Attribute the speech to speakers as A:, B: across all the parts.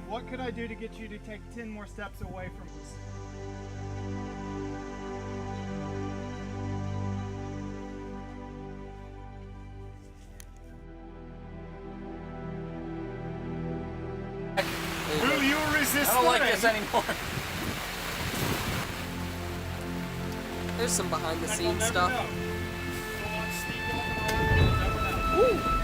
A: What could I do to get you to take 10 more steps away from this? Will you resist?
B: I don't like this anymore.
C: There's some behind the scenes stuff.
A: Ooh.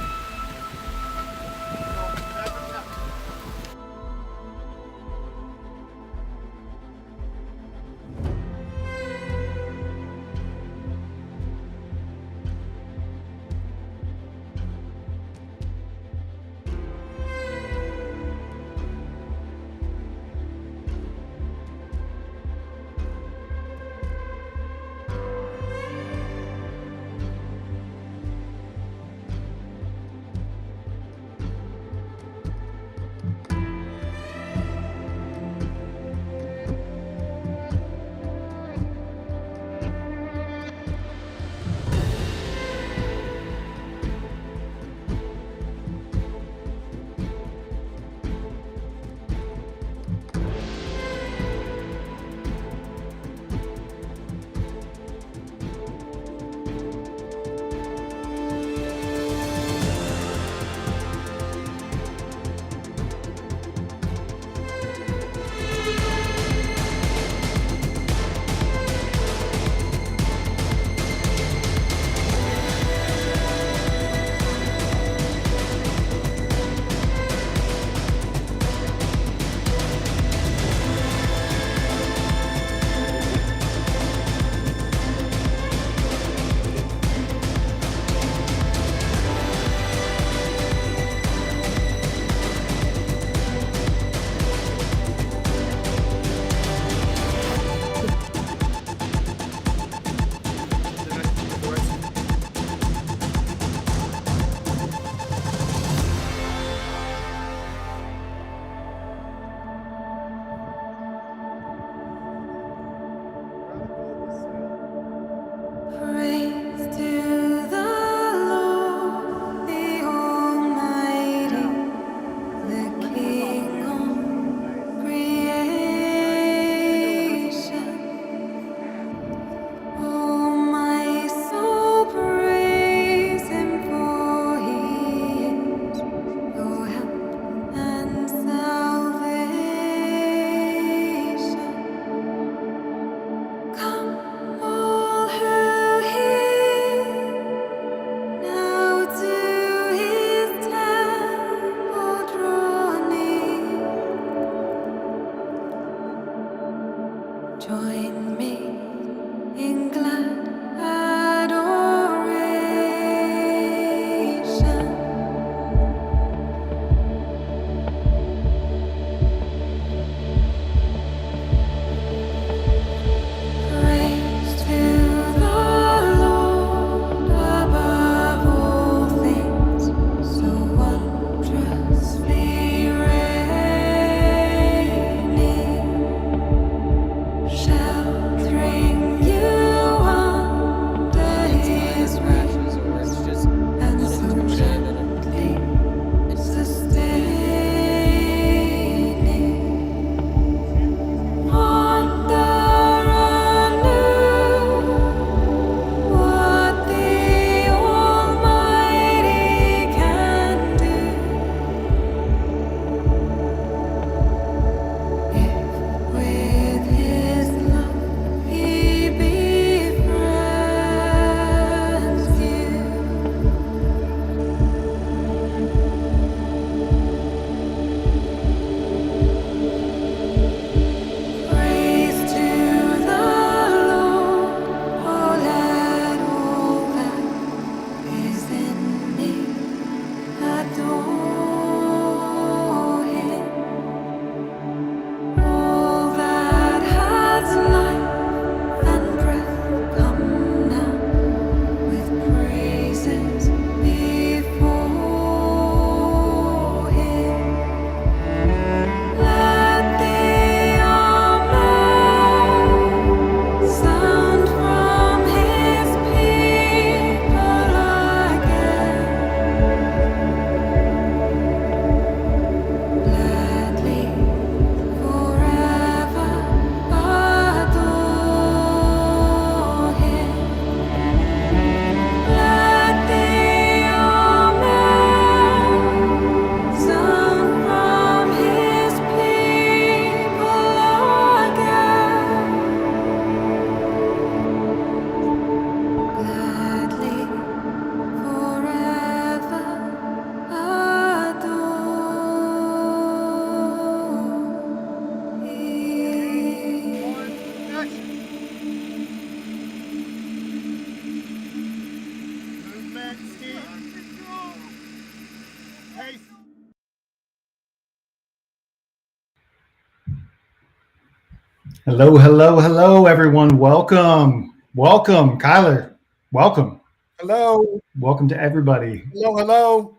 B: Hello, hello, hello, everyone. Welcome. Welcome, Kyler. Welcome.
D: Hello.
B: Welcome to everybody.
D: Hello, hello.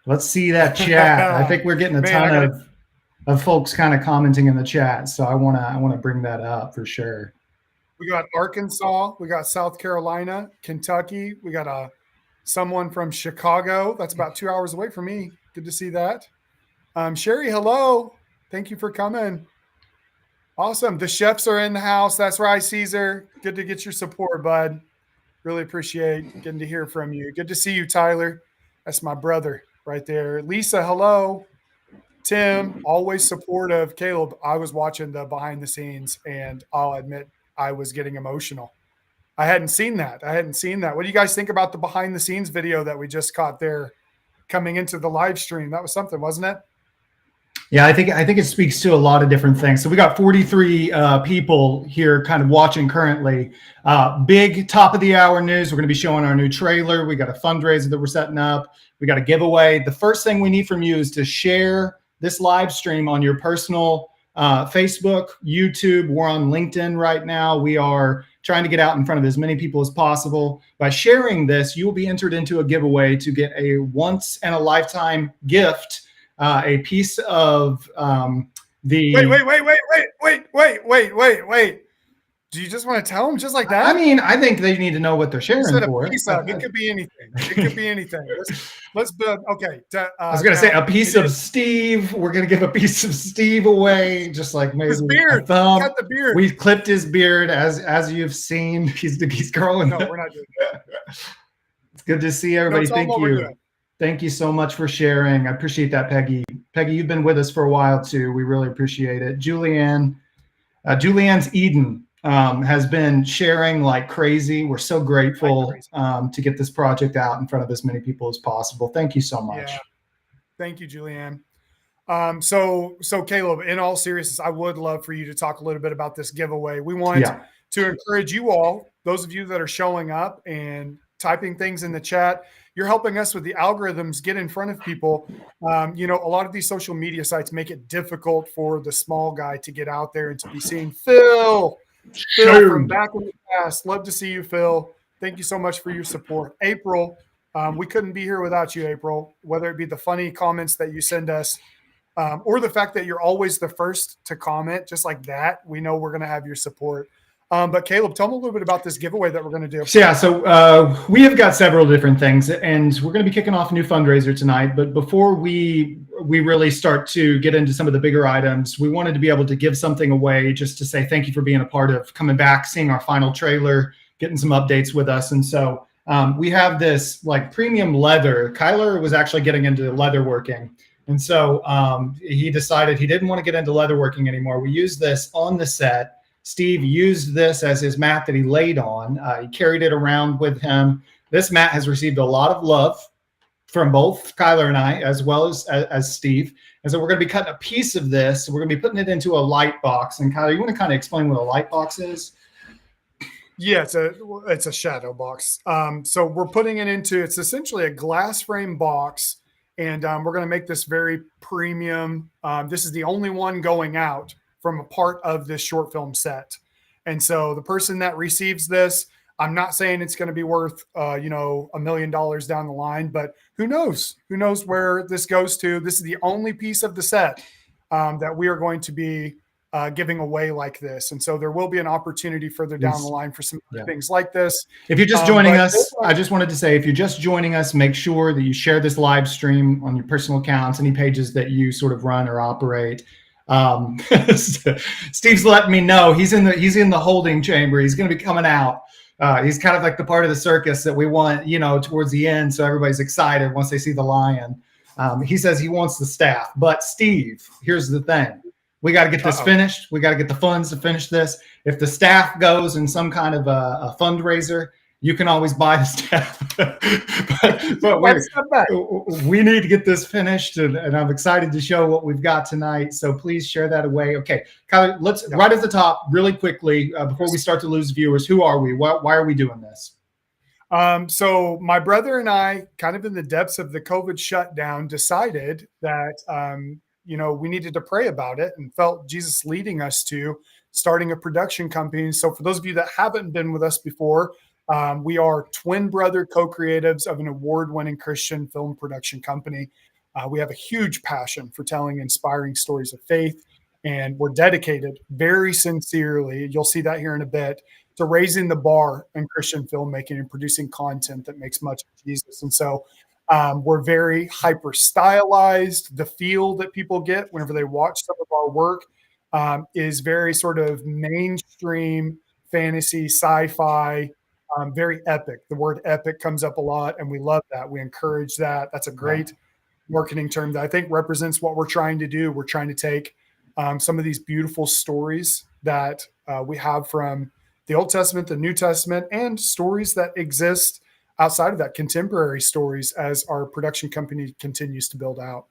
B: Let's see that chat. I think we're getting a
D: Man,
B: ton of folks kind of commenting in the chat. So I wanna bring that up for sure.
D: we got Arkansas, we got South Carolina, Kentucky, we got someone from Chicago. That's about 2 hours away from me. Good to see that. Sherry, hello. Thank you for coming. Awesome. The chefs are in the house. That's right, Caesar. Good to get your support, bud. Really appreciate getting to hear from you. Good to see you, Tyler. That's my brother right there. Lisa, hello. Tim, always supportive. Caleb, I was watching the behind the scenes and I'll admit I was getting emotional. I hadn't seen that. What do you guys think about the behind the scenes video that we just caught there coming into the live stream? That was something, wasn't it?
B: Yeah, I think it speaks to a lot of different things. So we got 43 people here kind of watching currently. Big top of the hour news. We're going to be showing our new trailer. We got a fundraiser that we're setting up. We got a giveaway. The first thing we need from you is to share this live stream on your personal Facebook, YouTube. We're on LinkedIn right now. We are trying to get out in front of as many people as possible. By sharing this, you will be entered into a giveaway to get a once in a lifetime gift. A piece of the.
D: Wait. Do you just want to tell them just like that?
B: I mean, I think they need to know what they're sharing for.
D: It could be anything. Let's build. Okay.
B: I was going to say a piece of Steve. We're going to give a piece of Steve away, just like maybe
D: his beard.
B: A thumb.
D: Cut the beard.
B: We clipped his beard, as you've seen. He's growing.
D: No, we're not doing that.
B: It's good to see everybody. Thank you. Thank you so much for sharing. I appreciate that, Peggy. Peggy, you've been with us for a while too. We really appreciate it. Julianne's Eden has been sharing like crazy. We're so grateful to get this project out in front of as many people as possible. Thank you so much.
D: Yeah. Thank you, Julianne. So Caleb, in all seriousness, I would love for you to talk a little bit about this giveaway. We want to encourage you all, those of you that are showing up and typing things in the chat. You're helping us with the algorithms get in front of people. A lot of these social media sites make it difficult for the small guy to get out there and to be seen. Phil from back in the past. Love to see you, Phil. Thank you so much for your support. April, we couldn't be here without you, April, whether it be the funny comments that you send us or the fact that you're always the first to comment, just like that. We know we're going to have your support. But Caleb, tell me a little bit about this giveaway that we're going to do.
B: So we have got several different things, and we're going to be kicking off a new fundraiser tonight. But before we really start to get into some of the bigger items, we wanted to be able to give something away just to say thank you for being a part of coming back, seeing our final trailer, getting some updates with us. And so we have this like premium leather. Kyler was actually getting into leather working. And so he decided he didn't want to get into leather working anymore. We used this on the set. Steve used this as his mat that he laid on. He carried it around with him. This mat has received a lot of love from both Kyler and I, as well as Steve. And so we're going to be cutting a piece of this. We're going to be putting it into a light box. And Kyler, you want to kind of explain what a light box is?
D: Yeah, it's a shadow box. So we're putting it into, it's essentially a glass frame box. And we're going to make this very premium. This is the only one going out from a part of this short film set. And so the person that receives this, I'm not saying it's going to be worth, $1 million down the line, but who knows? Who knows where this goes to? This is the only piece of the set that we are going to be giving away like this. And so there will be an opportunity further down the line for some things like this.
B: If you're just joining us, I just wanted to say, if you're just joining us, make sure that you share this live stream on your personal accounts, any pages that you sort of run or operate. Steve's letting me know he's in the holding chamber. He's going to be coming out. He's kind of like the part of the circus that we want, towards the end. So everybody's excited once they see the lion. He says he wants the staff, but Steve, here's the thing. We got to get this finished. We got to get the funds to finish this. If the staff goes in some kind of a fundraiser, you can always buy the staff. but we need to get this finished, and I'm excited to show what we've got tonight. So please share that away. Okay, Kyler, let's right at the top, really quickly, before we start to lose viewers. Who are we? Why are we doing this?
D: So my brother and I, kind of in the depths of the COVID shutdown, decided that we needed to pray about it and felt Jesus leading us to starting a production company. So for those of you that haven't been with us before, we are twin brother co-creatives of an award-winning Christian film production company. We have a huge passion for telling inspiring stories of faith, and we're dedicated very sincerely, you'll see that here in a bit, to raising the bar in Christian filmmaking and producing content that makes much of Jesus. And so we're very hyper stylized. The feel that people get whenever they watch some of our work is very sort of mainstream fantasy, sci-fi, very epic. The word epic comes up a lot, and we love that. We encourage that. That's a great marketing term that I think represents what we're trying to do. We're trying to take some of these beautiful stories that we have from the Old Testament, the New Testament, and stories that exist outside of that, contemporary stories, as our production company continues to build out.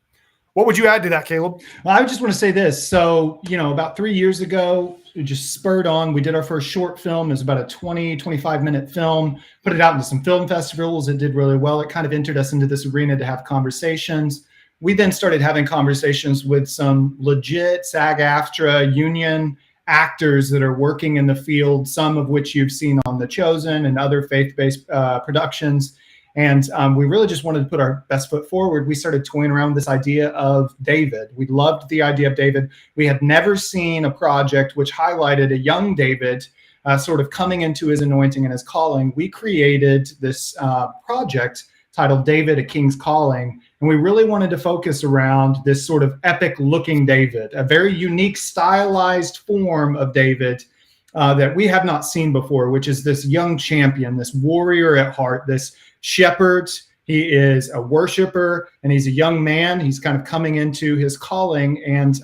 D: What would you add to that, Caleb?
B: Well, I just want to say this. So, about 3 years ago, it just spurred on. We did our first short film. It was about a 25-minute film, put it out into some film festivals. It did really well. It kind of entered us into this arena to have conversations. We then started having conversations with some legit SAG-AFTRA union actors that are working in the field, some of which you've seen on The Chosen and other faith-based productions. And we really just wanted to put our best foot forward. We started toying around with this idea of David. We loved the idea of David. We had never seen a project which highlighted a young David sort of coming into his anointing and his calling. We created this project titled David, A King's Calling. And we really wanted to focus around this sort of epic looking David, a very unique stylized form of David that we have not seen before, which is this young champion, this warrior at heart, this shepherd. He is a worshiper, and he's a young man. He's kind of coming into his calling. And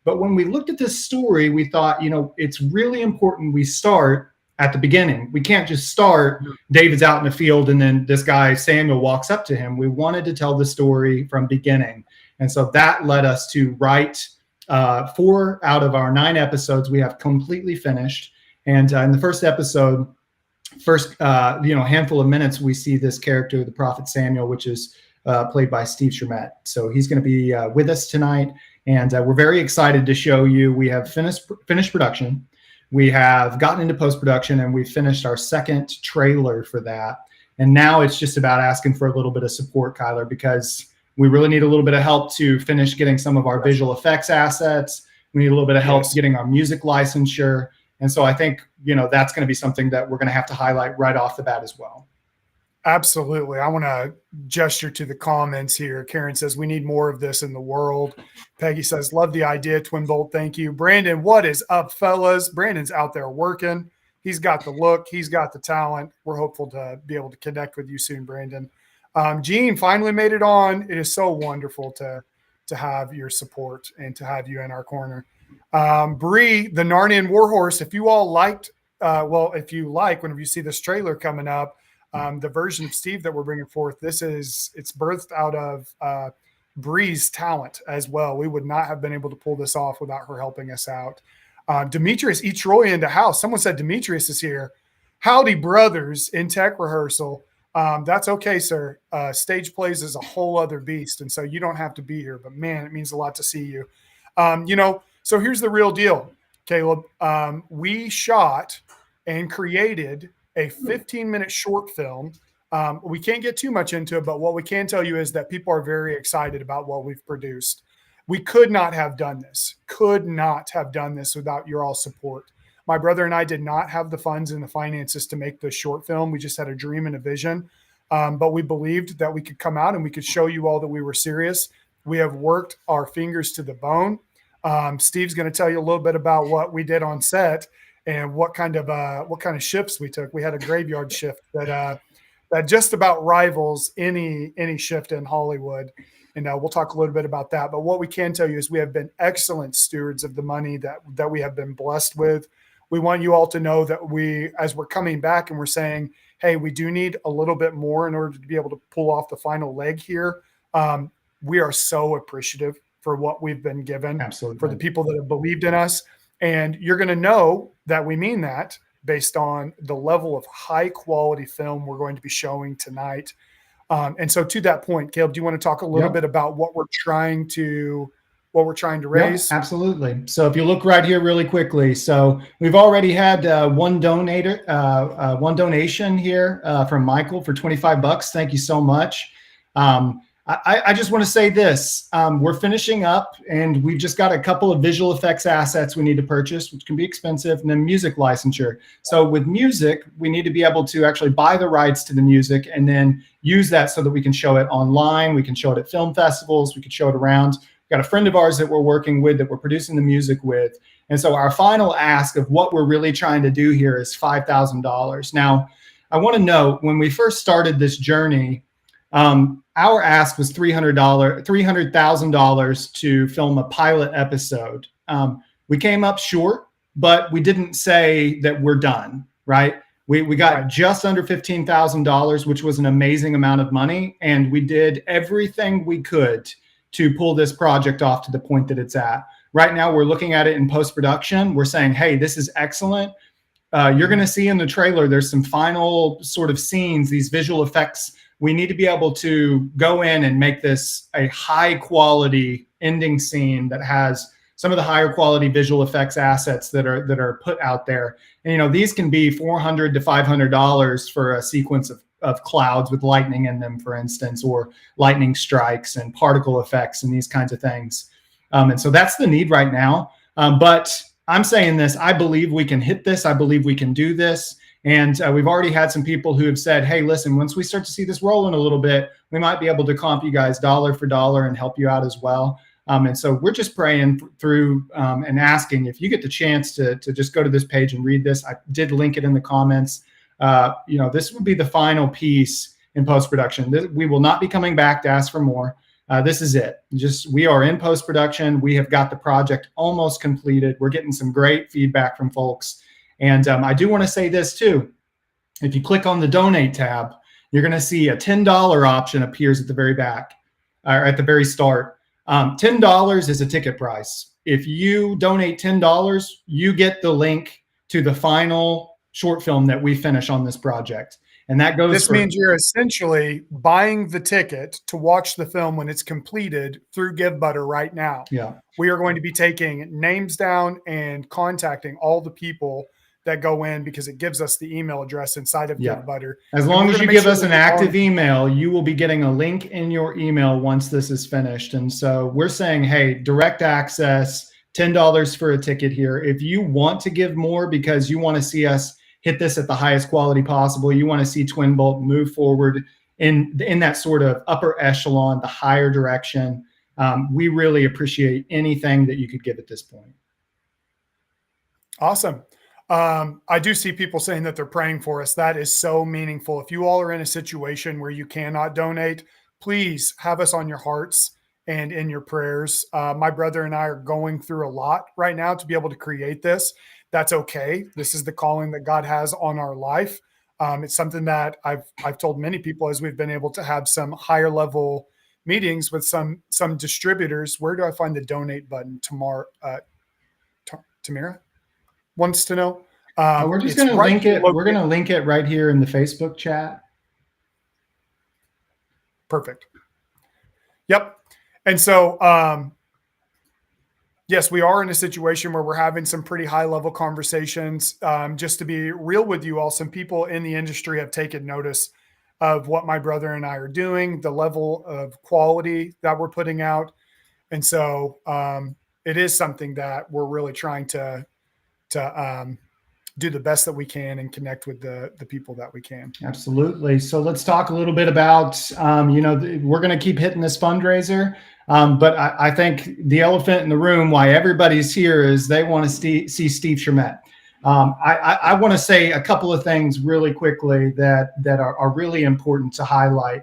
B: but when we looked at this story, we thought, it's really important we start at the beginning. We can't just start, David's out in the field, and then this guy, Samuel, walks up to him. We wanted to tell the story from beginning. And so that led us to write 4 out of our 9 episodes we have completely finished. And in the first episode, handful of minutes, we see this character, the prophet Samuel, which is played by Steve Shermett. So he's going to be with us tonight. And we're very excited to show you. We have finished production. We have gotten into post-production, and we finished our second trailer for that. And now it's just about asking for a little bit of support, Kyler, because we really need a little bit of help to finish getting some of our visual effects assets. We need a little bit of help getting our music licensure. And so I think, that's going to be something that we're going to have to highlight right off the bat as well.
D: Absolutely. I want to gesture to the comments here. Karen says, we need more of this in the world. Peggy says, love the idea, Twin Bolt. Thank you. Brandon, what is up, fellas? Brandon's out there working. He's got the look. He's got the talent. We're hopeful to be able to connect with you soon, Brandon. Gene finally made it on. It is so wonderful to have your support and to have you in our corner. Bree, the Narnian Warhorse, if you all liked, whenever you see this trailer coming up, the version of Steve that we're bringing forth, it's birthed out of Bree's talent as well. We would not have been able to pull this off without her helping us out. Demetrius E. Troy into house. Someone said Demetrius is here. Howdy, brothers, in tech rehearsal. That's okay, sir. Stage plays is a whole other beast, and so you don't have to be here. But man, it means a lot to see you. So here's the real deal, Caleb. We shot and created a 15-minute short film. We can't get too much into it, but what we can tell you is that people are very excited about what we've produced. We could not have done this without your all support. My brother and I did not have the funds and the finances to make this short film. We just had a dream and a vision, but we believed that we could come out and we could show you all that we were serious. We have worked our fingers to the bone. Steve's going to tell you a little bit about what we did on set and what kind of shifts we took. We had a graveyard shift that just about rivals any shift in Hollywood. And we'll talk a little bit about that. But what we can tell you is we have been excellent stewards of the money that we have been blessed with. We want you all to know that as we're coming back and we're saying, hey, we do need a little bit more in order to be able to pull off the final leg here. We are so appreciative for what we've been given.
B: Absolutely.
D: For the people that have believed in us. And you're going to know that we mean that based on the level of high quality film we're going to be showing tonight. And so to that point, Caleb, do you want to talk a little bit about what we're trying to what we're trying to
B: Yeah,
D: raise?
B: absolutely. So if you look right here really quickly, so we've already had one donation here from Michael for $25. Thank you so much. I just want to say this. We're finishing up and we've just got a couple of visual effects assets we need to purchase, which can be expensive, and then music licensure. So with music, we need to be able to actually buy the rights to the music and then use that so that we can show it online. We can show it at film festivals. We can show it around. We've got a friend of ours that we're working with, that we're producing the music with. And so our final ask of what we're really trying to do here is $5,000. Now, I want to note, when we first started this journey, our ask was $300,000 to film a pilot episode. We came up short, but we didn't say that we're done, right? We got just under $15,000, which was an amazing amount of money. And we did everything we could to pull this project off to the point that it's at. Right now, we're looking at it in post-production. We're saying, hey, this is excellent. You're going to see in the trailer, there's some final sort of scenes, these visual effects. We need to be able to go in and make this a high quality ending scene that has some of the higher quality visual effects assets that are put out there. And, you know, these can be $400 to $500 for a sequence of clouds with lightning in them, for instance, or lightning strikes and particle effects and these kinds of things. And so that's the need right now. But I'm saying this, I believe we can hit this. I believe we can do this. And we've already had some people who have said, hey, listen, once we start to see this rolling a little bit, we might be able to comp you guys dollar for dollar and help you out as well. And so we're just praying through and asking if you get the chance to just go to this page and read this. I did link it in the comments. You know, this would be the final piece in post-production. We will not be coming back to ask for more. This is it. We are in post-production. We have got the project almost completed. We're getting some great feedback from folks. And I do want to say this too. If you click on the donate tab, you're going to see a $10 option appears at the very back, or at the very start. $10 is a ticket price. If you donate $10, you get the link to the final short film that we finish on this project. And that goes.
D: This means you're essentially buying the ticket to watch the film when it's completed through GiveButter right now.
B: Yeah.
D: We are going to be taking names down and contacting all the people that go in, because it gives us the email address inside of GiveButter.
B: As long as you give us an active email, you will be getting a link in your email once this is finished. And so we're saying, hey, direct access, $10 for a ticket here. If you want to give more because you want to see us hit this at the highest quality possible, you want to see Twin Bolt move forward in that sort of upper echelon, the higher direction, we really appreciate anything that you could give at this point.
D: Awesome. I do see people saying that they're praying for us. That is so meaningful. If you all are in a situation where you cannot donate, please have us on your hearts and in your prayers. My brother and I are going through a lot right now to be able to create this. That's okay. This is the calling that God has on our life. It's something that I've told many people as we've been able to have some higher level meetings with some distributors. Where do I find the donate button? Tamira wants to know.
B: We're just going to link it. We're going to link it right here in the Facebook chat.
D: Perfect. Yep. And so, yes, we are in a situation where we're having some pretty high level conversations. Just to be real with you all, some people in the industry have taken notice of what my brother and I are doing, the level of quality that we're putting out. And so it is something that we're really trying to do the best that we can and connect with the people that we can.
B: Absolutely. So let's talk a little bit about, we're going to keep hitting this fundraiser. But I think the elephant in the room, why everybody's here, is they want to see Steve Chermet. I want to say a couple of things really quickly that are really important to highlight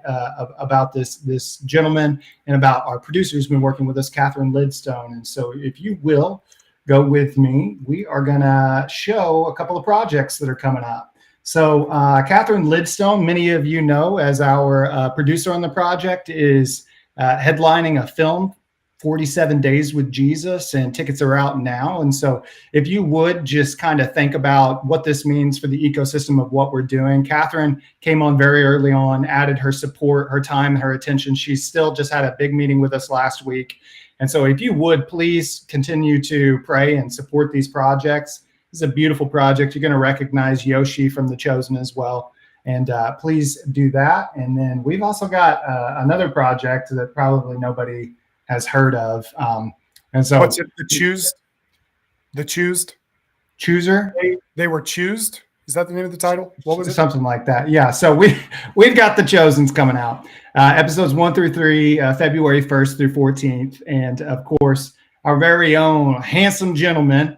B: about this gentleman and about our producer who's been working with us, Catherine Lidstone. And so if you will go with me, we are going to show a couple of projects that are coming up. So Catherine Lidstone, many of you know as our producer on the project, is headlining a film, 47 Days with Jesus, and tickets are out now. And so if you would just kind of think about what this means for the ecosystem of what we're doing. Catherine came on very early on, added her support, her time, her attention. She still just had a big meeting with us last week. And so if you would please continue to pray and support these projects. This is a beautiful project. You're going to recognize Yoshi from The Chosen as well. And please do that. And then we've also got another project that probably nobody has heard of. And so
D: what's it? The
B: Chooser?
D: They were choosed. Is that the name of the title? What was it?
B: Something like that. Yeah. So we've got The Chosens coming out. Episodes 1 through 3, February 1st through 14th. And of course, our very own handsome gentleman,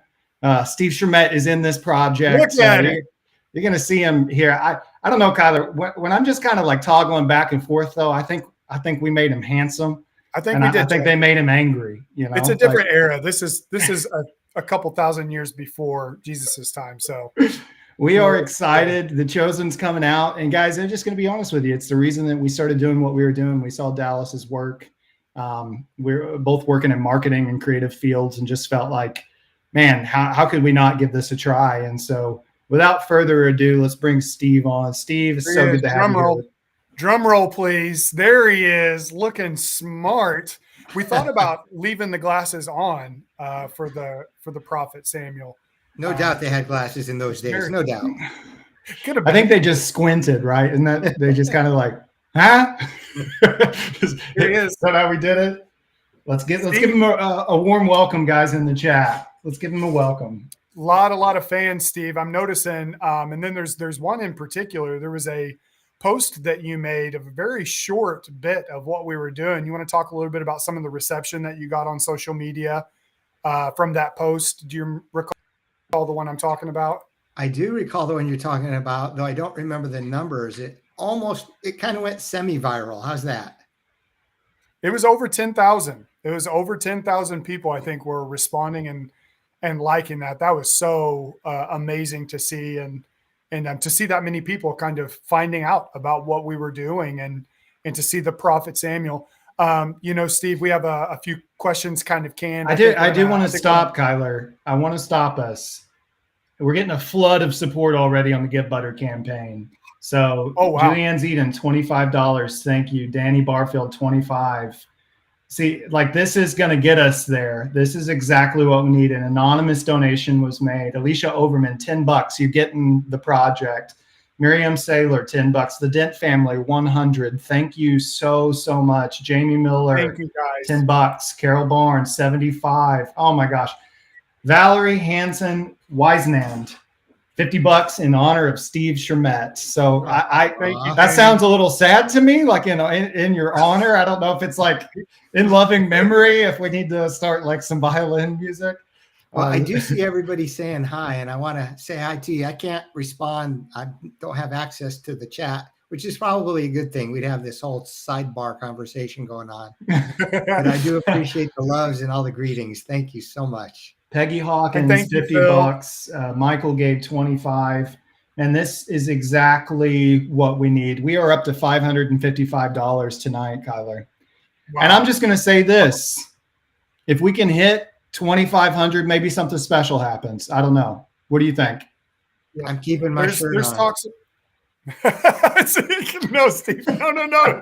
B: Steve Schermett, is in this project.
D: Look at it.
B: You're going to see him here. I don't know, Kyler. When I'm just kind of like toggling back and forth, though, I think we made him handsome.
D: I think we did.
B: I think they made him angry. You know,
D: it's a different era. This is a couple thousand years before Jesus's time. So
B: we are excited. The Chosen's coming out, and guys, I'm just going to be honest with you. It's the reason that we started doing what we were doing. We saw Dallas's work. We're both working in marketing and creative fields, and just felt like, man, how could we not give this a try? And so, without further ado, let's bring Steve on. Steve, it's so good to have you here.
D: Drum roll, please. There he is, looking smart. We thought about leaving the glasses on for the prophet Samuel.
E: No doubt they had glasses in those days. No doubt.
B: I think they just squinted, right? Isn't that they just kind of like, huh?
D: Here he is.
B: Is that how we did it? Let's give him a warm welcome, guys, in the chat. Let's give him a welcome.
D: A lot of fans, Steve. I'm noticing, and then there's one in particular. There was a post that you made of a very short bit of what we were doing. You want to talk a little bit about some of the reception that you got on social media from that post? Do you recall the one I'm talking about?
E: I do recall the one you're talking about, though I don't remember the numbers. It kind of went semi-viral. How's that?
D: It was over 10,000. It was over 10,000 people, I think, were responding and liking that. That was so amazing to see, and to see that many people kind of finding out about what we were doing, and to see the prophet Samuel. Steve, we have a few questions kind of canned.
B: I do want to stop, Kyler. I want to stop us. We're getting a flood of support already on the Get Butter campaign. So Julianne's Eden, $25. Thank you. Danny Barfield, $25. See, like, this is going to get us there. This is exactly what we need. An anonymous donation was made. Alicia Overman, $10. You're getting the project. Miriam Saylor, $10. The Dent family, $100. Thank you so much. Jamie Miller,
D: thank you guys.
B: $10. Carol Barnes, $75. Oh my gosh. Valerie Hansen Wisenand, $50 in honor of Steve Schermett. So that sounds a little sad to me, like, in your honor. I don't know if it's like in loving memory, if we need to start like some violin music.
E: Well, I do see everybody saying hi, and I want to say hi to you. I can't respond. I don't have access to the chat, which is probably a good thing. We'd have this whole sidebar conversation going on. But I do appreciate the loves and all the greetings. Thank you so much.
B: Peggy Hawkins, $50. Michael gave 25. And this is exactly what we need. We are up to $555 tonight, Kyler. Wow. And I'm just going to say this. If we can hit 2,500, maybe something special happens. I don't know. What do you think?
E: I'm keeping my shirt on.
D: Talks. No, Steve. No. No.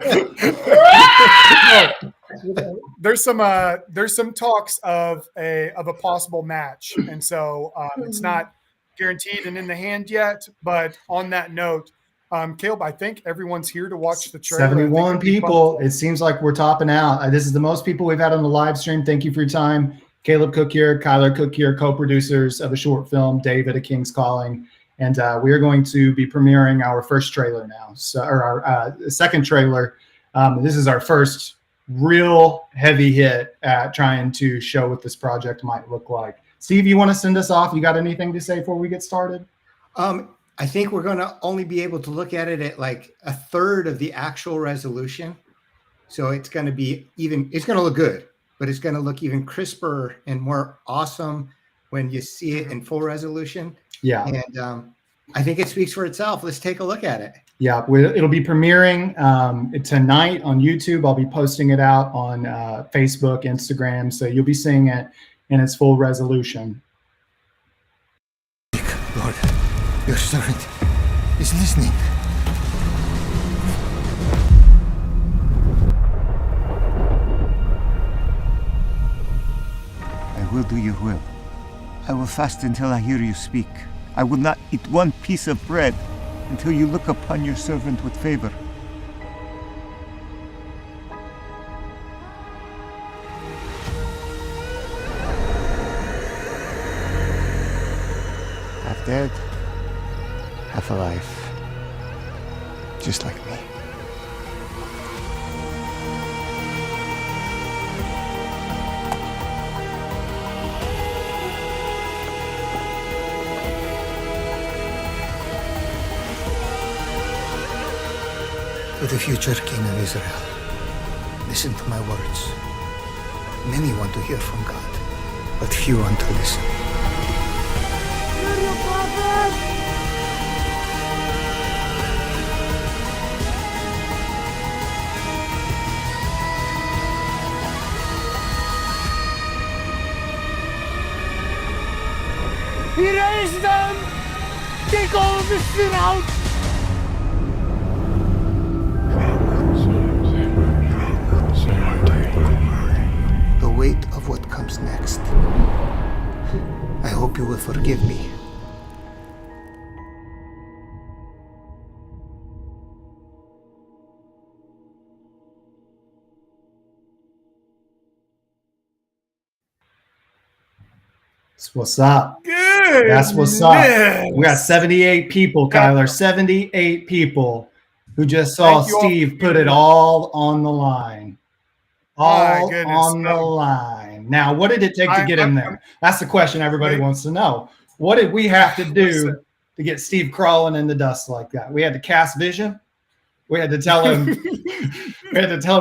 D: There's some talks of a possible match, and so it's not guaranteed and in the hand yet. But on that note, Caleb, I think everyone's here to watch the trailer.
B: 71 people. It seems like we're topping out. This is the most people we've had on the live stream. Thank you for your time. Caleb Cook here, Kyler Cook here, co-producers of a short film, David, A King's Calling. And we are going to be premiering our first trailer now, or our second trailer. This is our first real heavy hit at trying to show what this project might look like. Steve, you want to send us off? You got anything to say before we get started?
E: I think we're going to only be able to look at it at like a third of the actual resolution. So it's going to be it's going to look good, but it's going to look even crisper and more awesome when you see it in full resolution.
B: Yeah.
E: And I think it speaks for itself. Let's take a look at it.
B: Yeah. It'll be premiering tonight on YouTube. I'll be posting it out on Facebook, Instagram. So you'll be seeing it in its full resolution.
F: Lord, your servant is listening. do your will. I will fast until I hear you speak. I will not eat one piece of bread until you look upon your servant with favor. Half dead, half alive. Just like me. To the future King of Israel, listen to my words. Many want to hear from God, but few want to listen.
G: He raised them! Take all of this shit out!
F: The weight of what comes next. I hope you will forgive me.
B: That's what's up.
D: Good.
B: That's what's up. We got 78 people, Kyler. 78 people who just saw
D: Thank you all
B: Steve
D: for
B: put
D: being
B: it
D: here.
B: all on the line.
D: My
B: All
D: goodness.
B: on the line. Now, what did it take to get him there? That's the question everybody
D: Maybe.
B: wants to know. What did we have to do
D: Listen.
B: to get Steve crawling in the dust like that? We had to cast vision. We had to tell him.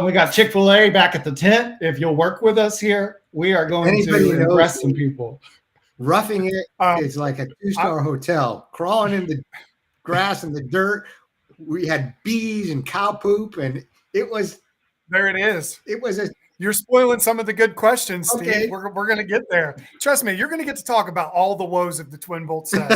B: We got Chick-fil-A back at the tent. If you'll work with us here, we are going
E: Anybody
B: to
E: knows
B: impress some
E: me.
B: people.
E: Roughing it
D: Um,
E: is like a 2-star hotel. Crawling in the grass and the dirt. We had bees and cow poop, and it was
D: There it is.
E: a
D: You're spoiling some of the good questions, Steve.
E: Okay.
D: We're going to get there. Trust me, you're going to get to talk about all the woes of the Twin Bolt set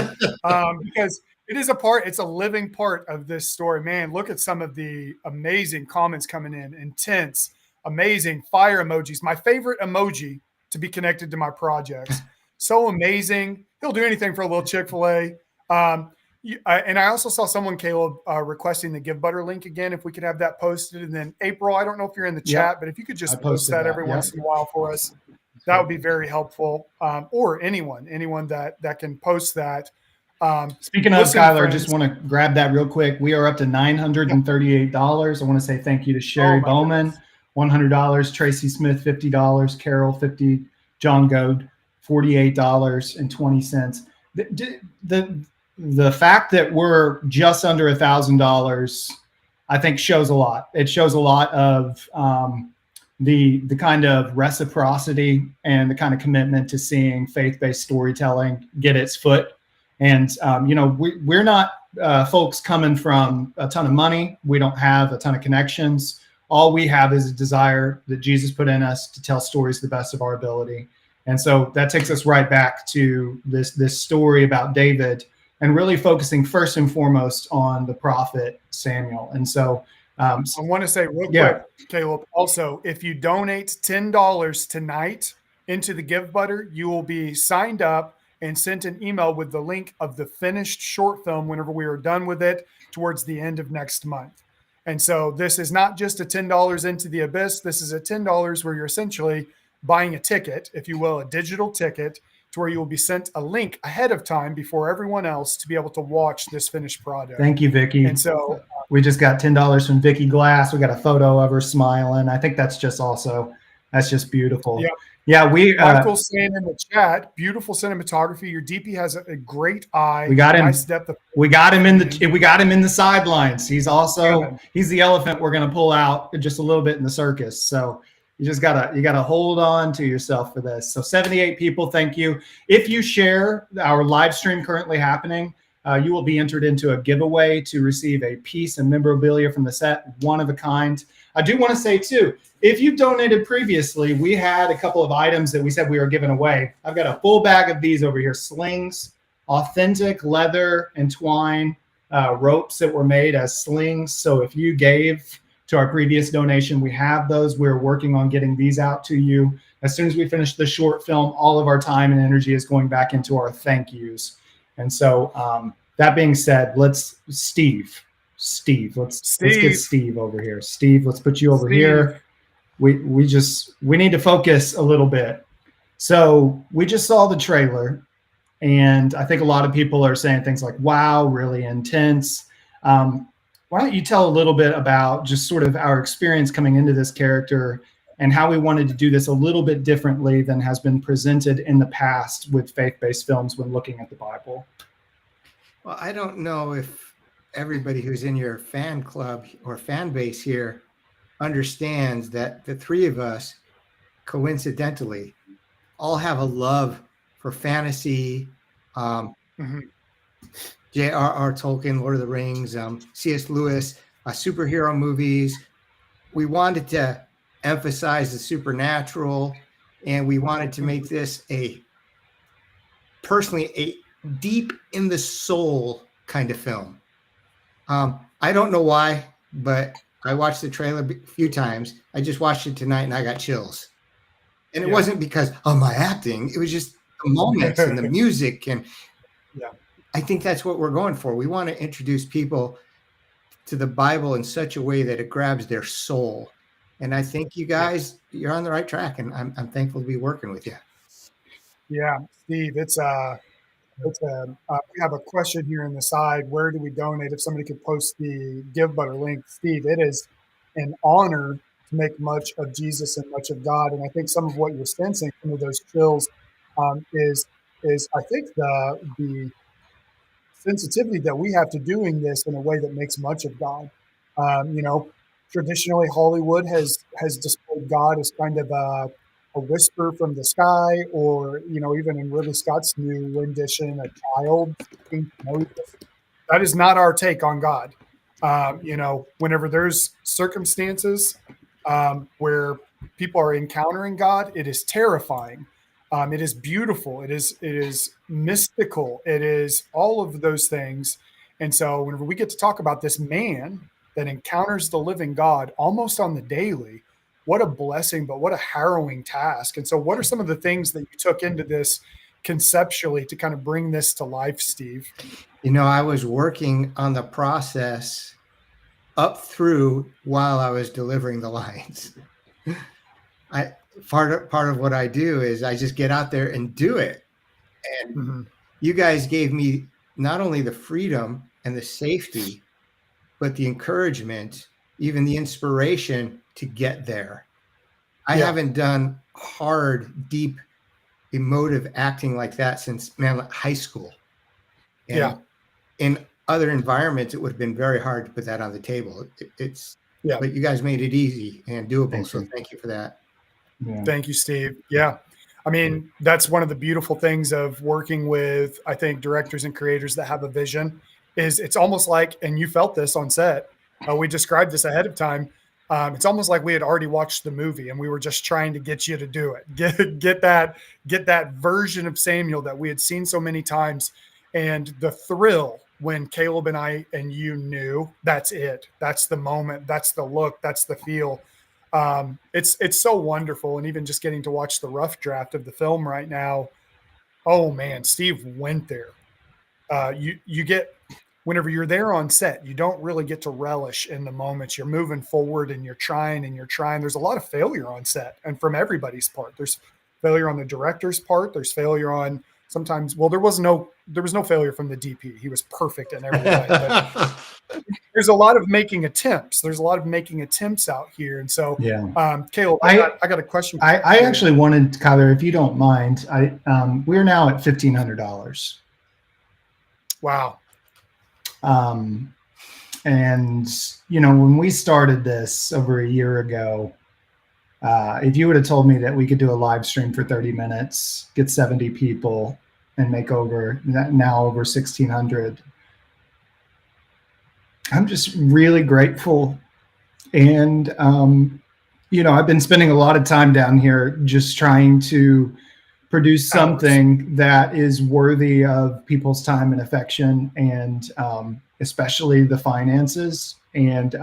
D: because it's a living part of this story. Man, look at some of the amazing comments coming in. Intense, amazing fire emojis. My favorite emoji to be connected to my projects. So amazing. He'll do anything for a little Chick-fil-A. And I also saw someone, Caleb, requesting the Give Butter link again. If we could have that posted. And then April, I don't know if you're in the chat, but if you could
B: I
D: just post
B: posted
D: that
B: that,
D: every
B: yep.
D: once in a while for us, that would be very helpful. Or anyone that can post that.
B: Speaking of,
D: Listen,
B: Kyler,
D: friends.
B: just want to grab that real quick. We are up to $938. I want to say thank you to Sherry
D: Oh, my
B: Bowman, $100, Tracy Smith, $50, Carol, $50, John Goad, $48.20. The fact that we're just under $1,000, I think, shows a lot. It shows a lot of the kind of reciprocity and the kind of commitment to seeing faith-based storytelling get its foot. And we're not folks coming from a ton of money. We don't have a ton of connections. All we have is a desire that Jesus put in us to tell stories to the best of our ability. And so that takes us right back to this story about David and really focusing first and foremost on the prophet Samuel. And so
D: I want to say real quick, Caleb, also, if you donate $10 tonight into the Give Butter, you will be signed up and sent an email with the link of the finished short film whenever we are done with it towards the end of next month. And so this is not just a $10 into the abyss. This is a $10 where you're essentially buying a ticket, if you will, a digital ticket, to where you will be sent a link ahead of time before everyone else to be able to watch this finished product.
B: Thank you, Vicky.
D: And so
B: we just got $10 from Vicky Glass. We got a photo of her smiling. I think that's just beautiful.
D: Yep.
B: Yeah,
D: Michael's saying in the chat, beautiful cinematography. Your DP has a great eye.
B: We got him.
D: Nice depth of
B: we got him in the sidelines. He's the elephant we're going to pull out just a little bit in the circus. So you gotta hold on to yourself for this. So 78 people, thank you. If you share our live stream currently happening, you will be entered into a giveaway to receive a piece of memorabilia from the set, one of a kind. I do want to say too, if you donated previously, we had a couple of items that we said we were giving away. I've got a full bag of these over here, slings, authentic leather and twine ropes that were made as slings. So if you gave to our previous donation. We have those. We're working on getting these out to you. As soon as we finish the short film, all of our time and energy is going back into our thank yous. And so that being said, Steve, let's get Steve over here. Steve, let's put you over here. We need to focus a little bit. So we just saw the trailer, and I think a lot of people are saying things like, wow, really intense. Why don't you tell a little bit about just sort of our experience coming into this character and how we wanted to do this a little bit differently than has been presented in the past with faith-based films when looking at the Bible?
E: Well, I don't know if everybody who's in your fan club or fan base here understands that the three of us, coincidentally, all have a love for fantasy, J.R.R. Tolkien, Lord of the Rings, C.S. Lewis, superhero movies. We wanted to emphasize the supernatural, and we wanted to make this a deep in the soul kind of film. I don't know why, but I watched the trailer a few times. I just watched it tonight and I got chills. And it wasn't because of my acting. It was just the moments and the music. And I think that's what we're going for. We want to introduce people to the Bible in such a way that it grabs their soul. And I think you guys, you're on the right track, and I'm thankful to be working with you.
D: Yeah, Steve, we have a question here in the side. Where do we donate? If somebody could post the Give Butter link, Steve, it is an honor to make much of Jesus and much of God. And I think some of what you're sensing, some of those chills, is I think the sensitivity that we have to doing this in a way that makes much of God. Traditionally Hollywood has displayed God as kind of a whisper from the sky, or even in Ridley Scott's new rendition, a child. That is not our take on God. Whenever there's circumstances where people are encountering God, it is terrifying. It is beautiful. It is mystical. It is all of those things. And so whenever we get to talk about this man that encounters the living God almost on the daily, what a blessing, but what a harrowing task. And so what are some of the things that you took into this conceptually to kind of bring this to life, Steve?
E: I was working on the process up through while I was delivering the lines. Part of what I do is I just get out there and do it. And you guys gave me not only the freedom and the safety, but the encouragement, even the inspiration to get there. I haven't done hard, deep, emotive acting like that since high school. And in other environments, it would have been very hard to put that on the table. But you guys made it easy and doable. Thank you for that.
B: Yeah.
D: Thank you, Steve. Yeah. I mean, that's one of the beautiful things of working with, I think, directors and creators that have a vision. Is it's almost like, and you felt this on set, we described this ahead of time. It's almost like we had already watched the movie and we were just trying to get you to do it, get that version of Samuel that we had seen so many times. And the thrill when Caleb and I and you knew that's it, that's the moment, that's the look, that's the feel. It's so wonderful. And even just getting to watch the rough draft of the film right now. Oh man, Steve went there. You get, whenever you're there on set, you don't really get to relish in the moments. You're moving forward and you're trying. There's a lot of failure on set, and from everybody's part. There's failure on the director's part. There's failure on sometimes. Well, there was no failure from the DP. He was perfect in every way. But there's a lot of making attempts. There's a lot of making attempts out here. And so, Caleb, I got a question.
B: I actually wanted, Kyler, if you don't mind, we're now at $1,500.
D: Wow.
B: And when we started this over a year ago, if you would have told me that we could do a live stream for 30 minutes, get 70 people, and make over 1,600, I'm just really grateful. And I've been spending a lot of time down here just trying to produce something that is worthy of people's time and affection, and especially the finances. And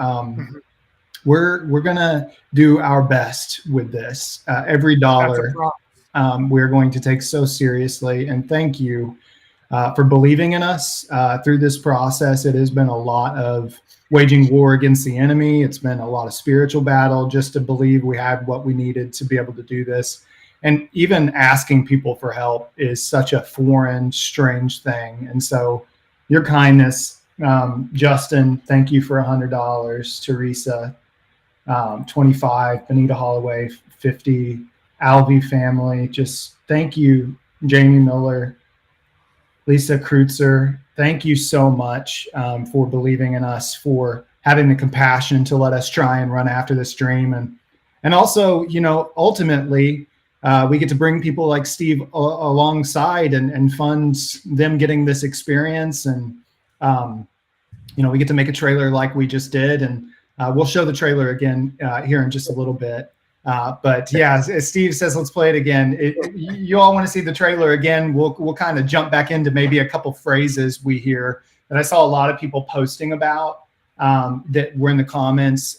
B: we're gonna do our best with this. Every dollar we're going to take so seriously. And thank you for believing in us through this process. It has been a lot of waging war against the enemy. It's been a lot of spiritual battle just to believe we had what we needed to be able to do this. And even asking people for help is such a foreign, strange thing. And so your kindness, Justin, thank you for $100. Teresa, 25, Benita Holloway, 50, Alvey family, just thank you. Jamie Miller, Lisa Kreutzer, thank you so much for believing in us, for having the compassion to let us try and run after this dream. And also, you know, ultimately, we get to bring people like Steve alongside and fund them getting this experience. And, you know, we get to make a trailer like we just did. And we'll show the trailer again here in just a little bit. But yeah, as Steve says, let's play it again. You all want to see the trailer again? We'll kind of jump back into maybe a couple phrases we hear that I saw a lot of people posting about that were in the comments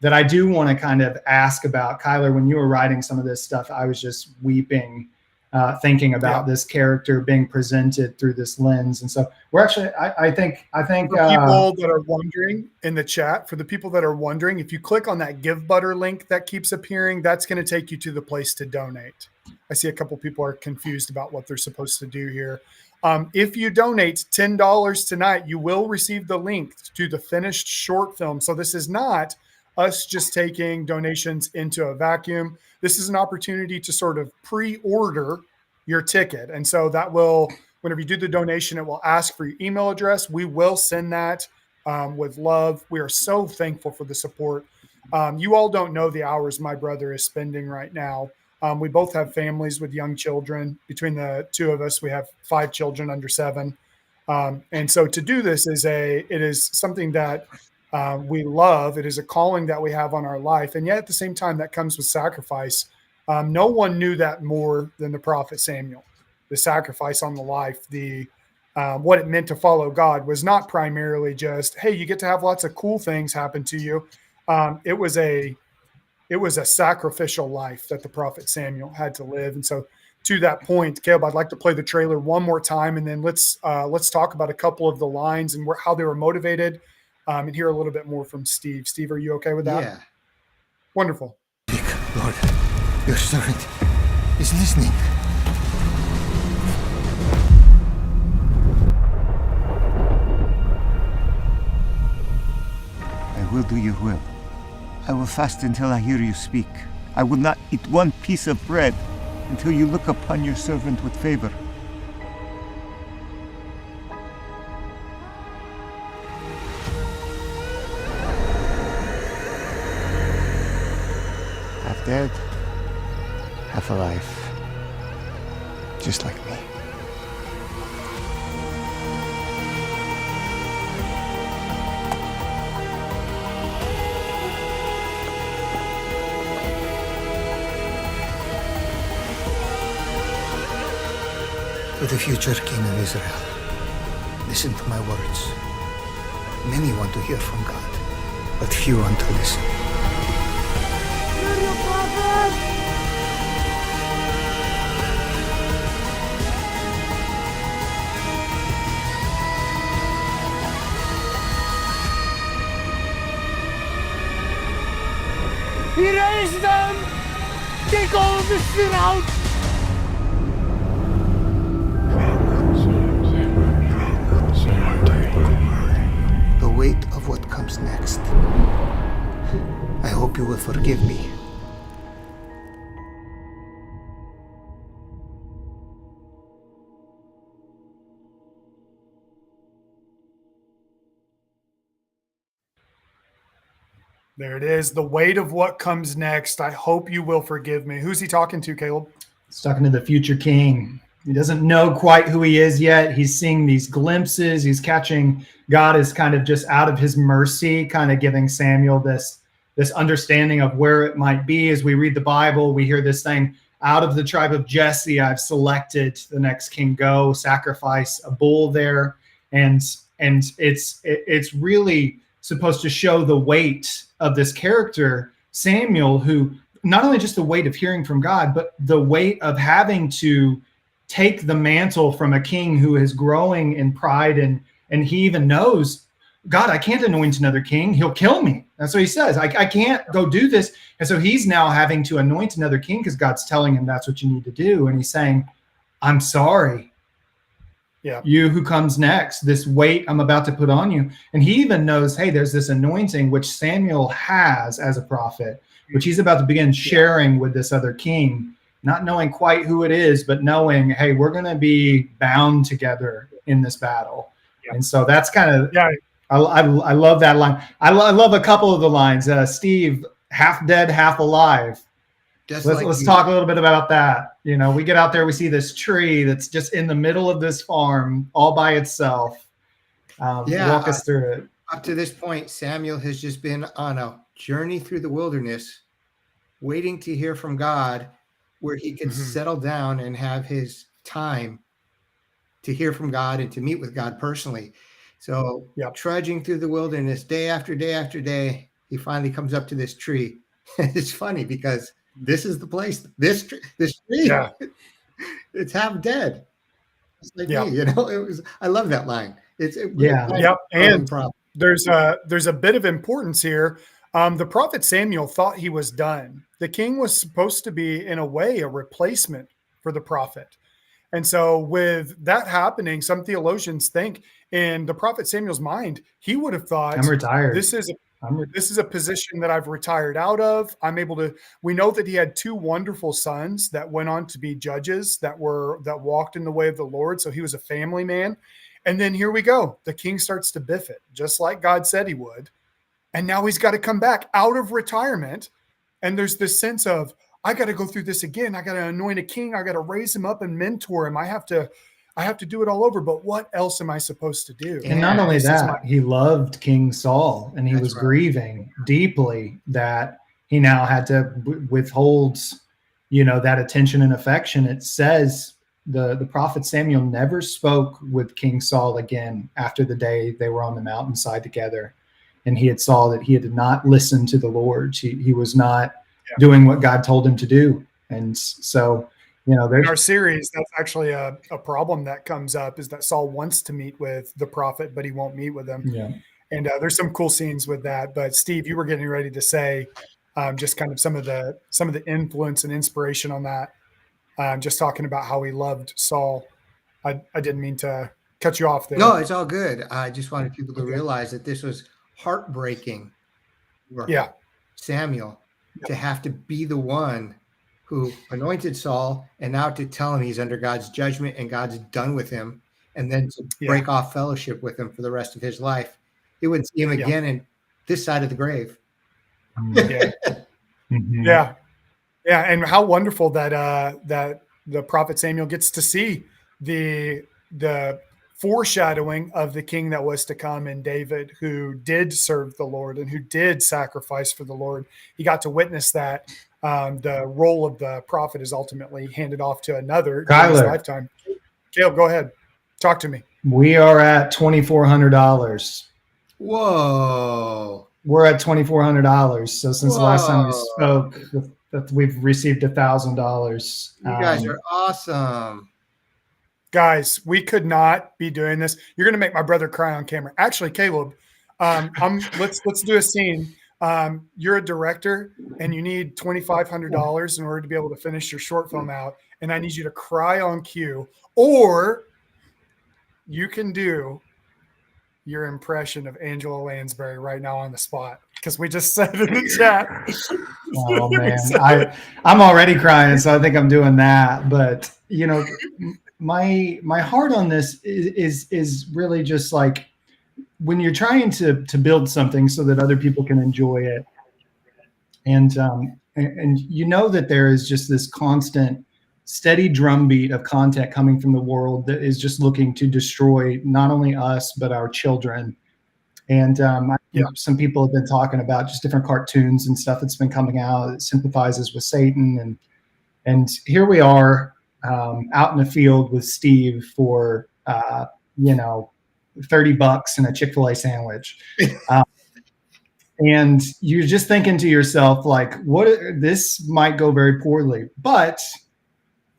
B: that I do want to kind of ask about. Kyler, when you were writing some of this stuff, I was just weeping, thinking about this character being presented through this lens. And so we're actually, I think
D: for people that are wondering in the chat, for the people that are wondering, if you click on that Give Butter link that keeps appearing, that's going to take you to the place to donate. I see a couple people are confused about what they're supposed to do here. If you donate $10 tonight, you will receive the link to the finished short film. So this is not us just taking donations into a vacuum. This is an opportunity to sort of pre-order your ticket. And so that will, whenever you do the donation, it will ask for your email address. We will send that with love. We are so thankful for the support. You all don't know the hours my brother is spending right now. We both have families with young children. Between the two of us, we have 5 children under 7. And so to do this it is something that we love. It is a calling that we have on our life. And yet at the same time, that comes with sacrifice. No one knew that more than the prophet Samuel. The sacrifice on the life, what it meant to follow God was not primarily just, hey, you get to have lots of cool things happen to you. It was a sacrificial life that the prophet Samuel had to live. And so to that point, Caleb, I'd like to play the trailer one more time, and then let's talk about a couple of the lines and how they were motivated, and hear a little bit more from Steve. Steve, are you okay with that?
E: Yeah.
D: Wonderful.
F: Lord, your servant is listening. I will do your will. I will fast until I hear you speak. I will not eat one piece of bread until you look upon your servant with favor. Half dead, half alive. Just like me. To the future King of Israel, listen to my words. Many want to hear from God, but few want to listen.
G: He raised them! Take all of this shit out!
F: The weight of what comes next. I hope you will forgive me.
D: There it is. The weight of what comes next. I hope you will forgive me. Who's he talking to, Caleb?
B: He's talking to the future king. He doesn't know quite who he is yet. He's seeing these glimpses. He's catching God is kind of just out of his mercy, kind of giving Samuel this understanding of where it might be. As we read the Bible, we hear this thing, out of the tribe of Jesse, I've selected the next king. Go sacrifice a bull there. And it's really supposed to show the weight of this character, Samuel, who not only just the weight of hearing from God, but the weight of having to take the mantle from a king who is growing in pride, and he even knows, God, I can't anoint another king. He'll kill me. That's what he says. I can't go do this. And so he's now having to anoint another king because God's telling him that's what you need to do. And he's saying, I'm sorry.
D: Yeah.
B: You who comes next, this weight I'm about to put on you. And he even knows, hey, there's this anointing which Samuel has as a prophet, which he's about to begin sharing with this other king, not knowing quite who it is, but knowing, hey, we're going to be bound together in this battle.
D: Yeah.
B: And so that's kind of,
D: Yeah.
B: I love that line. I love a couple of the lines. Steve, half dead, half alive. Let's talk a little bit about that. You know, we get out there, we see this tree that's just in the middle of this farm all by itself. Walk us through it.
E: Up to this point, Samuel has just been on a journey through the wilderness, waiting to hear from God, where he can settle down and have his time to hear from God and to meet with God personally. So trudging through the wilderness day after day after day, he finally comes up to this tree. It's funny because this is the place, this tree, it's half dead. It's like me, you know, I love that line.
D: And there's a bit of importance here. The prophet Samuel thought he was done. The king was supposed to be, in a way, a replacement for the prophet. And so with that happening, some theologians think in the prophet Samuel's mind, he would have thought,
B: I'm retired.
D: This is a position that I've retired out of. We know that he had two wonderful sons that went on to be judges that walked in the way of the Lord. So he was a family man. And then here we go. The king starts to biff it, just like God said he would. And now he's got to come back out of retirement. And there's this sense of, I got to go through this again. I got to anoint a king. I got to raise him up and mentor him. I have to do it all over. But what else am I supposed to do?
B: And not only that, he loved King Saul, and he was grieving deeply that he now had to withhold, that attention and affection. It says the prophet Samuel never spoke with King Saul again after the day they were on the mountainside together. And he had saw that he had not listened to the Lord. He was not doing what God told him to do. And so, in our
D: series, that's actually a problem that comes up, is that Saul wants to meet with the prophet, but he won't meet with him.
B: Yeah.
D: And there's some cool scenes with that. But Steve, you were getting ready to say just kind of some of the influence and inspiration on that. Just talking about how he loved Saul. I didn't mean to cut you off there.
E: No, it's all good. I just wanted people to realize that this was heartbreaking for Samuel to have to be the one who anointed Saul, and now to tell him he's under God's judgment and God's done with him, and then to break off fellowship with him for the rest of his life. He wouldn't see him again in this side of the grave.
D: Yeah. And how wonderful that that the prophet Samuel gets to see the foreshadowing of the king that was to come in David, who did serve the Lord and who did sacrifice for the Lord. He got to witness that. The role of the prophet is ultimately handed off to another during his lifetime. Caleb, go ahead. Talk to me.
B: We are at $2,400.
E: Whoa.
B: We're at $2,400. So since the last time we spoke, we've received $1,000.
E: You guys are awesome.
D: Guys, we could not be doing this. You're going to make my brother cry on camera. Actually, Caleb, let's do a scene. You're a director and you need $2,500 in order to be able to finish your short film out. And I need you to cry on cue, or you can do your impression of Angela Lansbury right now on the spot, because we just said it in the chat.
B: Oh man, I'm already crying, so I think I'm doing that. But my heart on this is really just like, when you're trying to build something so that other people can enjoy it, and that there is just this constant, steady drumbeat of content coming from the world that is just looking to destroy not only us but our children. And some people have been talking about just different cartoons and stuff that's been coming out that sympathizes with Satan, and here we are out in the field with Steve for $30 and a Chick-fil-A sandwich. And you're just thinking to yourself, like, this might go very poorly, but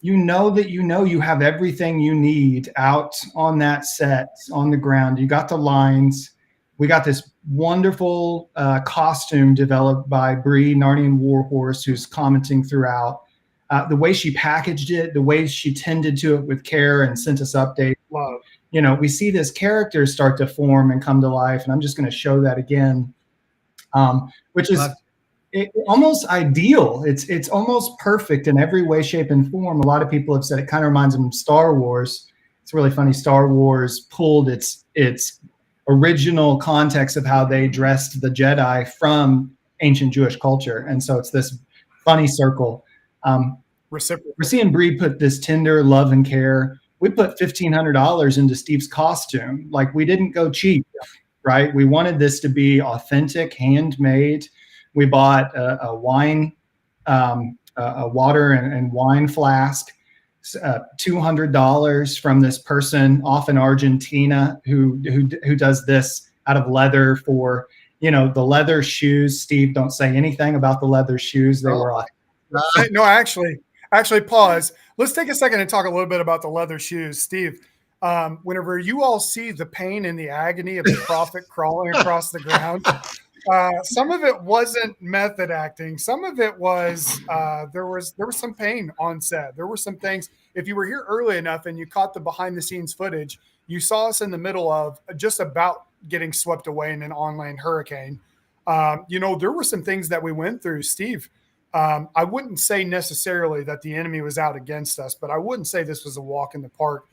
B: that you have everything you need out on that set, on the ground. You got the lines. We got this wonderful costume developed by Bree, Narnian Warhorse, who's commenting throughout. The way she packaged it, the way she tended to it with care and sent us updates.
D: Love.
B: We see this character start to form and come to life, and I'm just going to show that again, which is almost ideal. It's almost perfect in every way, shape, and form. A lot of people have said it kind of reminds them of Star Wars. It's really funny. Star Wars pulled its original context of how they dressed the Jedi from ancient Jewish culture, and so it's this funny circle. We're seeing Bree put this tender love and care. We put $1,500 into Steve's costume. Like, we didn't go cheap, right? We wanted this to be authentic, handmade. We bought a wine, a water and wine flask, $200 from this person off in Argentina who does this out of leather for, the leather shoes. Steve, don't say anything about the leather shoes. They were
D: no, actually pause. Let's take a second and talk a little bit about the leather shoes. Steve, whenever you all see the pain and the agony of the prophet crawling across the ground, some of it wasn't method acting. Some of it was there was some pain on set. There were some things. If you were here early enough and you caught the behind the scenes footage, you saw us in the middle of just about getting swept away in an online hurricane. There were some things that we went through, Steve. I wouldn't say necessarily that the enemy was out against us, but I wouldn't say this was a walk in the park.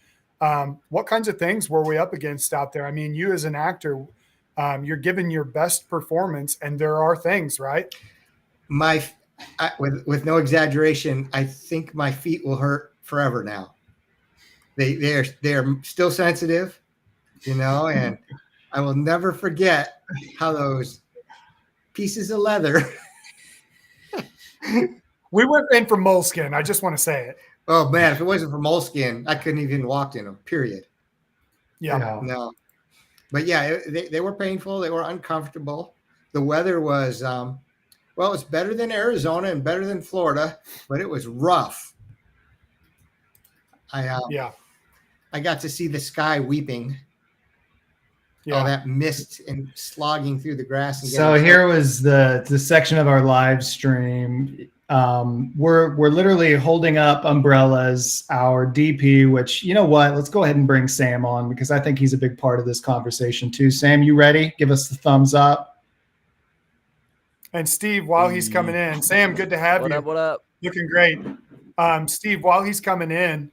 D: What kinds of things were we up against out there? I mean, you as an actor, you're giving your best performance, and there are things, right?
E: With no exaggeration, I think my feet will hurt forever now. They're still sensitive, and I will never forget how those pieces of leather.
D: We went in for moleskin. I just want to say it.
E: Oh man, if it wasn't for moleskin, I couldn't even walked in them. Period.
D: Yeah.
E: No. But yeah, they were painful. They were uncomfortable. The weather was, it's better than Arizona and better than Florida, but it was rough. I got to see the sky weeping. All that mist and slogging through the grass. And
B: so here was the section of our live stream. We're literally holding up umbrellas. Our DP, which, you know what? Let's go ahead and bring Sam on, because I think he's a big part of this conversation too. Sam, you ready? Give us the thumbs up.
D: And Steve, while he's coming in, Sam, good to have you.
C: What up?
D: Looking great. Steve, while he's coming in,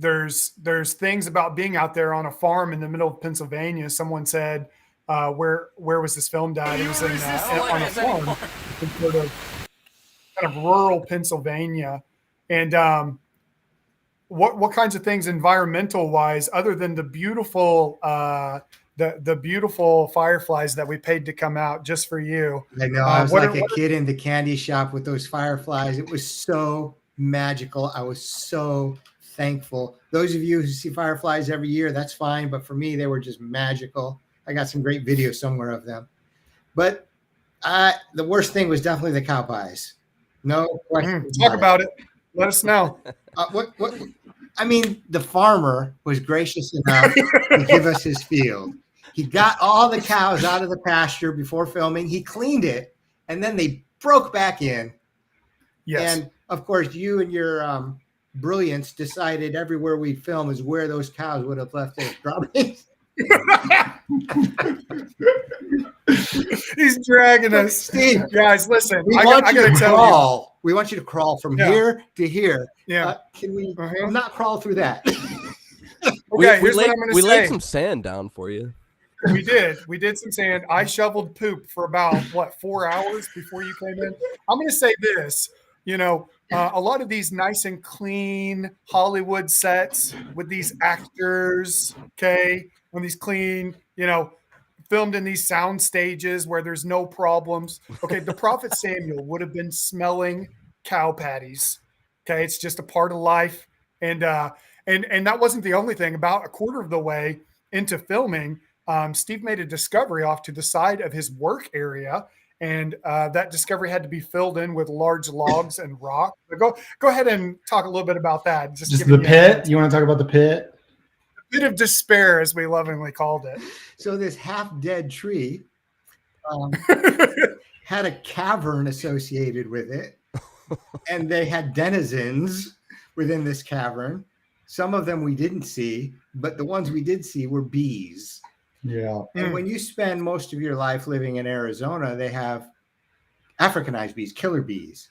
D: there's things about being out there on a farm in the middle of Pennsylvania. Someone said, where was this filmed at? It was on a farm in sort of kind of rural Pennsylvania. And what kinds of things environmental wise, other than the beautiful the beautiful fireflies that we paid to come out just for you?
E: I know. I was like a kid in the candy shop with those fireflies. It was so magical. I was so thankful. Those of you who see fireflies every year, that's fine. But for me, they were just magical. I got some great videos somewhere of them. But the worst thing was definitely the cow pies. No question.
D: Talk about it. Let us know.
E: I mean, the farmer was gracious enough to give us his field. He got all the cows out of the pasture before filming. He cleaned it, and then they broke back in.
D: Yes.
E: And of course, you and your brilliance decided everywhere we film is where those cows would have left their droppings.
D: He's dragging us.
E: Steve,
D: guys, listen.
E: We want you to crawl from here to here.
D: Yeah.
E: Can we not crawl through that?
D: Okay, here's what I'm going to say.
C: We laid some sand down for you.
D: We did some sand. I shoveled poop for about 4 hours before you came in. I'm going to say this, a lot of these nice and clean Hollywood sets with these actors, on these clean, filmed in these sound stages where there's no problems. Okay, the prophet Samuel would have been smelling cow patties. Okay, it's just a part of life. And that wasn't the only thing. About a quarter of the way into filming, Steve made a discovery off to the side of his work area, and that discovery had to be filled in with large logs and rock. But go ahead and talk a little bit about that.
B: Just the pit. You want to talk about the pit?
D: Pit of despair, as we lovingly called it.
E: So this half-dead tree had a cavern associated with it, and they had denizens within this cavern. Some of them we didn't see, but the ones we did see were bees.
B: Yeah.
E: And when you spend most of your life living in Arizona, they have Africanized bees, killer bees.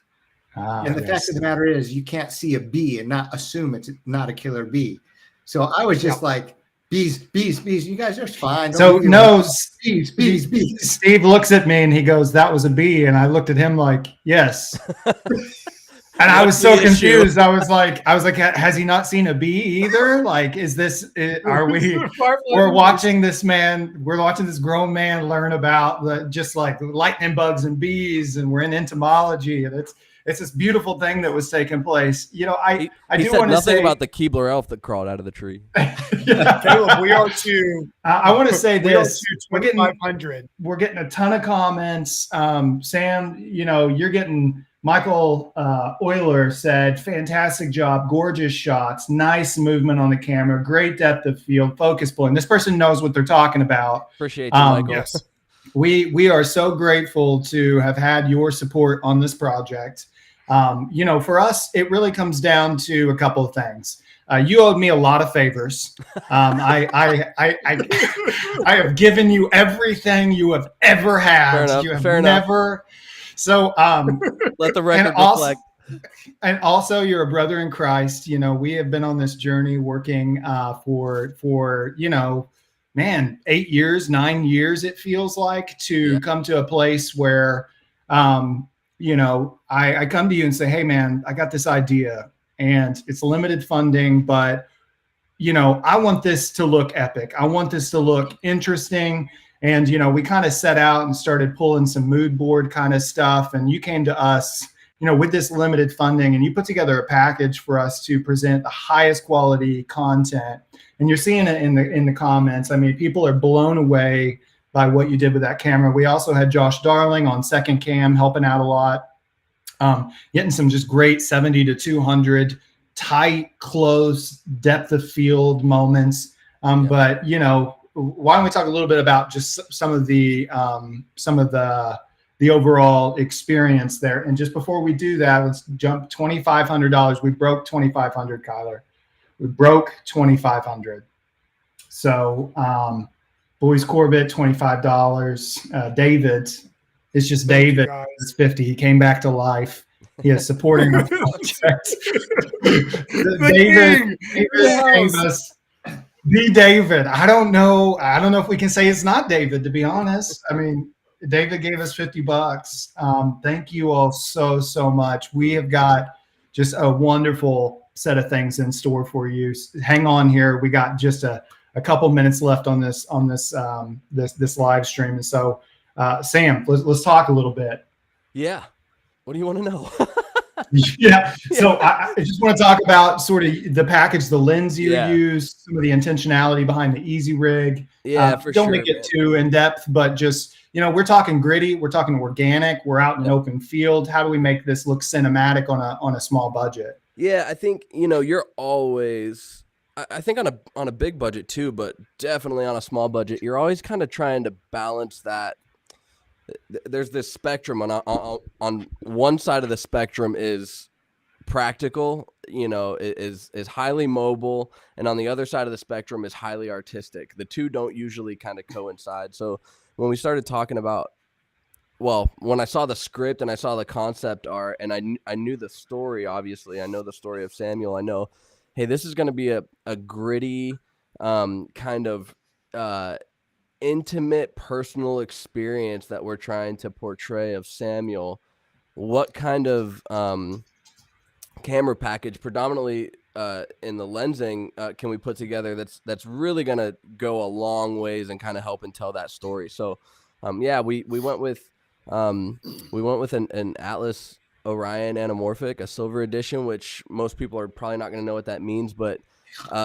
E: And the fact of the matter is, you can't see a bee and not assume it's not a killer bee. So I was just like, bees, bees, bees. You guys are fine.
B: So no,
E: bees, bees, bees.
B: Steve looks at me and he goes, "That was a bee," and I looked at him like, "Yes." And I was so confused. I was like, has he not seen a bee either? Like, is this? We're watching this grown man learn about just like lightning bugs and bees, and we're in entomology, and it's this beautiful thing that was taking place. You know, I do want to say
H: nothing about the Keebler elf that crawled out of the tree.
B: Yeah.
D: Caleb, we are to.
B: I want to say this:
D: we're getting 2,500.
B: We're getting a ton of comments. Sam, you know, you're getting. Michael Euler said, "Fantastic job, gorgeous shots, nice movement on the camera, great depth of field, focus pulling." This person knows what they're talking about.
H: Appreciate you, Michael.
D: Yes.
B: We are so grateful to have had your support on this project. You know, for us, it really comes down to a couple of things. You owed me a lot of favors. I have given you everything you have ever had.
H: Fair enough,
B: you have
H: fair
B: never.
H: Enough.
B: So
H: let the record reflect.
B: And also, you're a brother in Christ. You know, we have been on this journey working for you know, man, 8 years, 9 years. It feels like to come to a place where, you know, I come to you and say, "Hey, man, I got this idea, and it's limited funding, but you know, I want this to look epic. I want this to look interesting." And, you know, we kind of set out and started pulling some mood board kind of stuff. And you came to us, you know, with this limited funding, and you put together a package for us to present the highest quality content. And you're seeing it in the comments. I mean, people are blown away by what you did with that camera. We also had Josh Darling on second cam helping out a lot, getting some just great 70 to 200 tight, close, depth of field moments. But, you know, why don't we talk a little bit about just some of the overall experience there? And just before we do that, let's jump $2,500. We broke $2,500, Kyler. We broke $2,500. So Boys Corbett, $25. David, it's just David. It's 50. He came back to life. He is supporting the project. David gave us. The David. I don't know if we can say it's not David, to be honest. I mean, David gave us $50. Thank you all so much. We have got just a wonderful set of things in store for you. Hang on here. We got just a couple minutes left on this live stream. And so, Sam, let's talk a little bit.
H: Yeah. What do you want to know?
B: Yeah. So I just want to talk about sort of the package, the lens you use, some of the intentionality behind the Easy Rig.
H: Yeah, for
B: don't
H: sure.
B: Don't make it too in depth, but just, you know, we're talking gritty, we're talking organic, we're out in an open field. How do we make this look cinematic on a small budget?
H: Yeah, I think, you know, you're always, I think on a big budget too, but definitely on a small budget, you're always kind of trying to balance that. There's this spectrum on one side of the spectrum is practical, you know, is highly mobile, and on the other side of the spectrum is highly artistic. The two don't usually kind of coincide. So when we started talking about, well, when I saw the script and I saw the concept art and I knew the story, obviously I know the story of Samuel. I know, hey, this is going to be a gritty kind of intimate personal experience that we're trying to portray of Samuel. What kind of camera package, predominantly in the lensing, can we put together that's really gonna go a long ways and kind of help and tell that story? So we went with an Atlas Orion anamorphic, a silver edition, which most people are probably not going to know what that means, but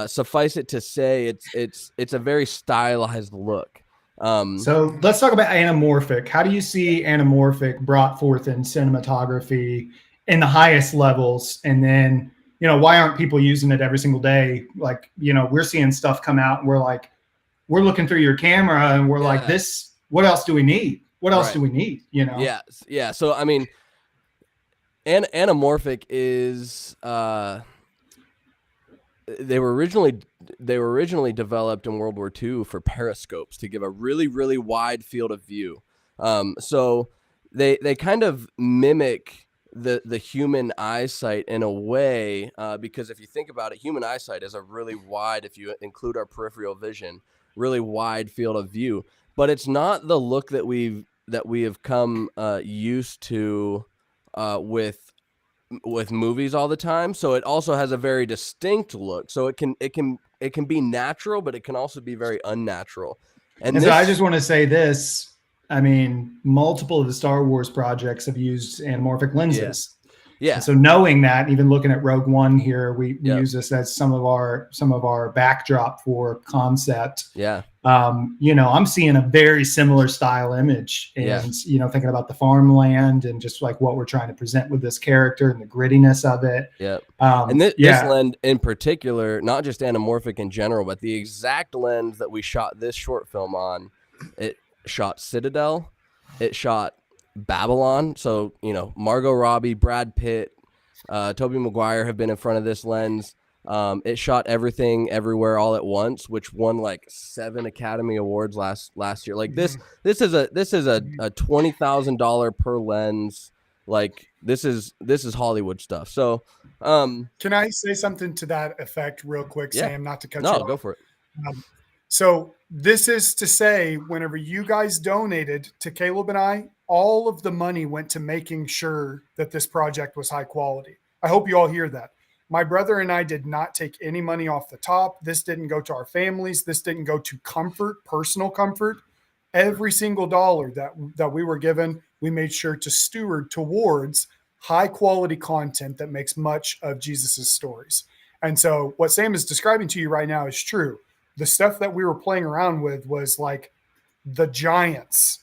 H: suffice it to say, it's a very stylized look.
B: So let's talk about anamorphic. How do you see anamorphic brought forth in cinematography in the highest levels? And then, why aren't people using it every single day? Like, we're seeing stuff come out and we're like, we're looking through your camera and we're like, this, what else do we need? What else do we need?
H: Yeah. Yeah. So, I mean, anamorphic is, they were originally developed in World War II for periscopes to give a really, really wide field of view. So they kind of mimic the human eyesight in a way, because if you think about it, human eyesight is a really wide, if you include our peripheral vision, really wide field of view. But it's not the look that we have come used to with movies all the time. So it also has a very distinct look. So it can be natural, but it can also be very unnatural. And
B: so I just want to say this. I mean, multiple of the Star Wars projects have used anamorphic lenses.
H: Yeah.
B: And so knowing that, even looking at Rogue One here, we use this as some of our backdrop for concept.
H: Yeah.
B: I'm seeing a very similar style image, and thinking about the farmland and just like what we're trying to present with this character and the grittiness of it.
H: Yeah. And this lens in particular, not just anamorphic in general, but the exact lens that we shot this short film on, it shot Citadel, it shot Babylon. So, Margot Robbie, Brad Pitt, Tobey Maguire have been in front of this lens. It shot Everything Everywhere All at Once, which won like 7 Academy Awards last year. Like this is a $20,000 per lens. Like this is Hollywood stuff. So,
D: can I say something to that effect real quick, Sam? Not to cut you off.
H: No, go for it.
D: So this is to say, whenever you guys donated to Caleb and I, all of the money went to making sure that this project was high quality. I hope you all hear that. My brother and I did not take any money off the top. This didn't go to our families. This didn't go to comfort, personal comfort. Every single dollar that we were given, we made sure to steward towards high quality content that makes much of Jesus's stories. And so what Sam is describing to you right now is true. The stuff that we were playing around with was like the giants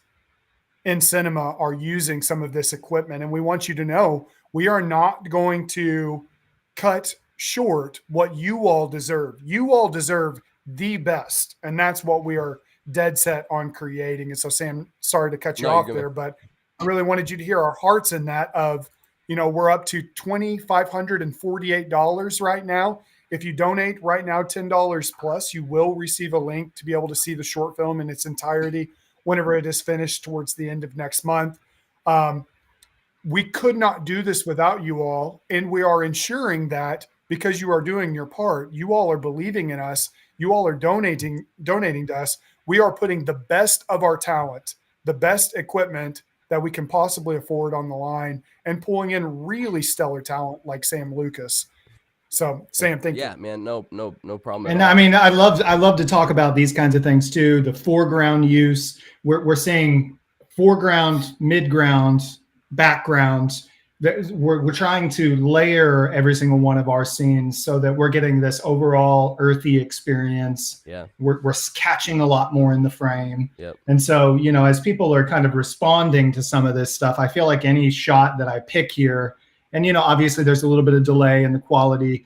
D: in cinema are using some of this equipment. And we want you to know we are not going to cut short what you all deserve. You all deserve the best. And that's what we are dead set on creating. And so, Sam, sorry to cut you off there, but I really wanted you to hear our hearts in that of, we're up to $2,548 right now. If you donate right now, $10 plus, you will receive a link to be able to see the short film in its entirety whenever it is finished towards the end of next month. We could not do this without you all, and we are ensuring that because you are doing your part, you all are believing in us, you all are donating to us. We are putting the best of our talent, the best equipment that we can possibly afford on the line, and pulling in really stellar talent like Sam Lucas. So, Sam, thank you.
H: Yeah, man, no problem.
B: And I mean, I love to talk about these kinds of things too. The foreground use, we're saying foreground, midground, background. We're trying to layer every single one of our scenes so that we're getting this overall earthy experience.
H: Yeah,
B: we're catching a lot more in the frame.
H: Yep.
B: And so, as people are kind of responding to some of this stuff, I feel like any shot that I pick here, and obviously there's a little bit of delay in the quality.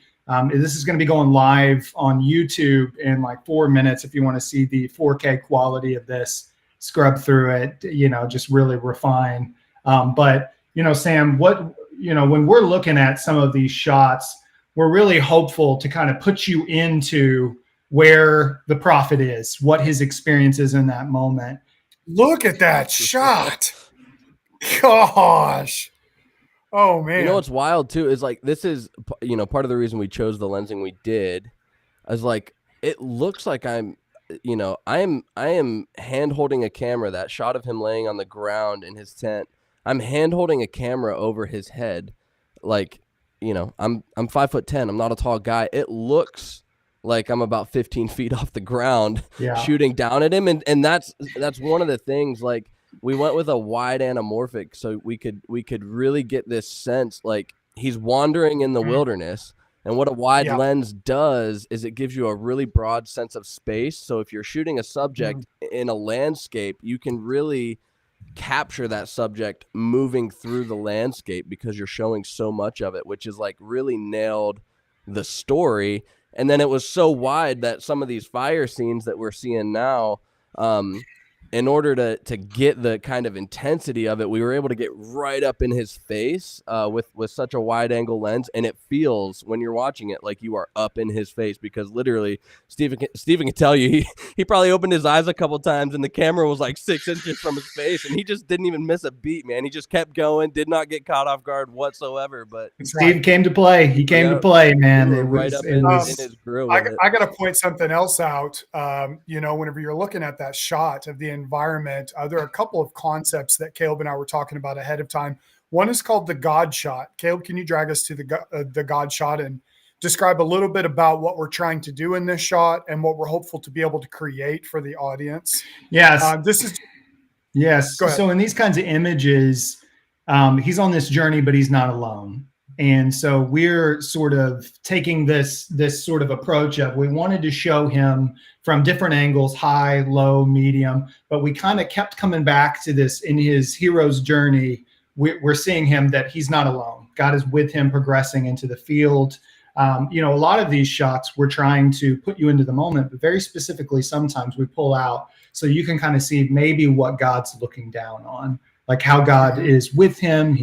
B: This is going to be going live on YouTube in like 4 minutes. If you want to see the 4K quality of this, scrub through it, just really refine. But Sam, when we're looking at some of these shots, we're really hopeful to kind of put you into where the prophet is, what his experience is in that moment.
D: Look at that shot. Gosh. Oh man.
H: What's wild too is like, this is, part of the reason we chose the lensing we did is like, it looks like I am hand holding a camera. That shot of him laying on the ground in his tent, I'm hand holding a camera over his head. Like, I'm 5'10". I'm not a tall guy. It looks like I'm about 15 feet off the ground, shooting down at him. And that's one of the things, like, we went with a wide anamorphic so we could really get this sense, like, he's wandering in the wilderness, And what a wide
D: Yeah.
H: lens does is it gives you a really broad sense of space. So if you're shooting a subject in a landscape, you can really capture that subject moving through the landscape because you're showing so much of it, which is like really nailed the story. And then it was so wide that some of these fire scenes that we're seeing now, in order to get the kind of intensity of it, we were able to get right up in his face with such a wide angle lens, and it feels when you're watching it like you are up in his face, because literally Stephen can tell you he probably opened his eyes a couple times and the camera was like 6 inches from his face, and he just didn't even miss a beat, man. He just kept going, did not get caught off guard whatsoever. But
B: Steve came to play. He came to play, man.
H: We were right up in his grill with it.
D: I got to point something else out. Whenever you're looking at that shot of the environment, there are a couple of concepts that Caleb and I were talking about ahead of time. One is called the God shot. Caleb, can you drag us to the God shot and describe a little bit about what we're trying to do in this shot and what we're hopeful to be able to create for the audience?
B: Yes. Yes.
D: Go ahead.
B: So in these kinds of images, he's on this journey, but he's not alone. And so we're sort of taking this sort of approach of, we wanted to show him from different angles, high, low, medium, but we kind of kept coming back to this in his hero's journey. We're seeing him that he's not alone. God is with him progressing into the field. A lot of these shots, we're trying to put you into the moment, but very specifically, sometimes we pull out so you can kind of see maybe what God's looking down on, like how God is with him.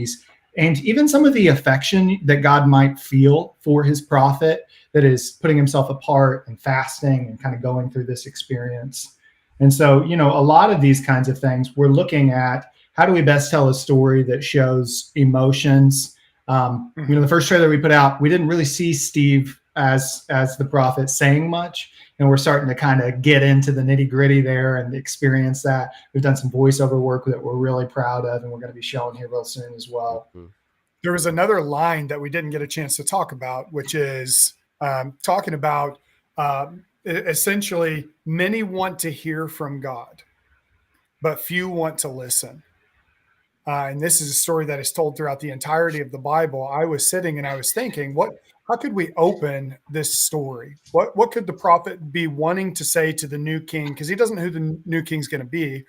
B: And even some of the affection that God might feel for his prophet, that is putting himself apart and fasting and kind of going through this experience. And so, a lot of these kinds of things, we're looking at how do we best tell a story that shows emotions. The first trailer we put out, we didn't really see Steve as the prophet saying much. And we're starting to kind of get into the nitty gritty there and experience that. We've done some voiceover work that we're really proud of, and we're going to be showing here real soon as well.
D: There was another line that we didn't get a chance to talk about, which is talking about essentially, many want to hear from God, but few want to listen. And this is a story that is told throughout the entirety of the Bible. I was sitting and I was thinking, how could we open this story? What could the prophet be wanting to say to the new king? Because he doesn't know who the new king's going to be.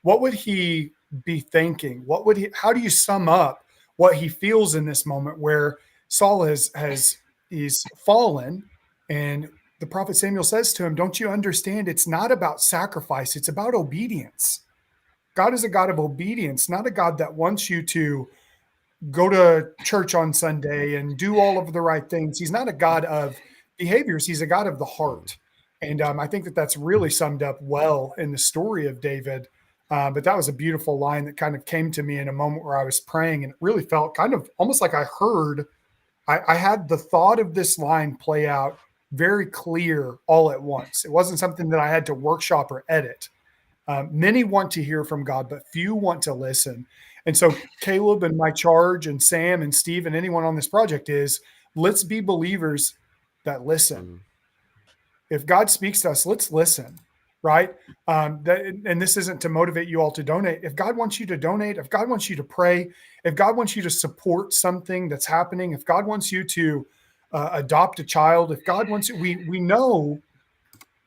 D: What would he be thinking? How do you sum up what he feels in this moment where Saul he's fallen, and the prophet Samuel says to him, don't you understand? It's not about sacrifice. It's about obedience. God is a God of obedience, not a God that wants you to go to church on Sunday and do all of the right things. He's not a God of behaviors. He's a God of the heart. And I think that's really summed up well in the story of David. But that was a beautiful line that kind of came to me in a moment where I was praying, and it really felt kind of almost like I had the thought of this line play out very clear all at once. It wasn't something that I had to workshop or edit. Many want to hear from God, but few want to listen. And so Caleb and my charge, and Sam and Steve and anyone on this project, is let's be believers that listen. If God speaks to us, let's listen, right? And this isn't to motivate you all to donate. If God wants you to donate, if God wants you to pray, if God wants you to support something that's happening, if God wants you to adopt a child, if God wants you, we know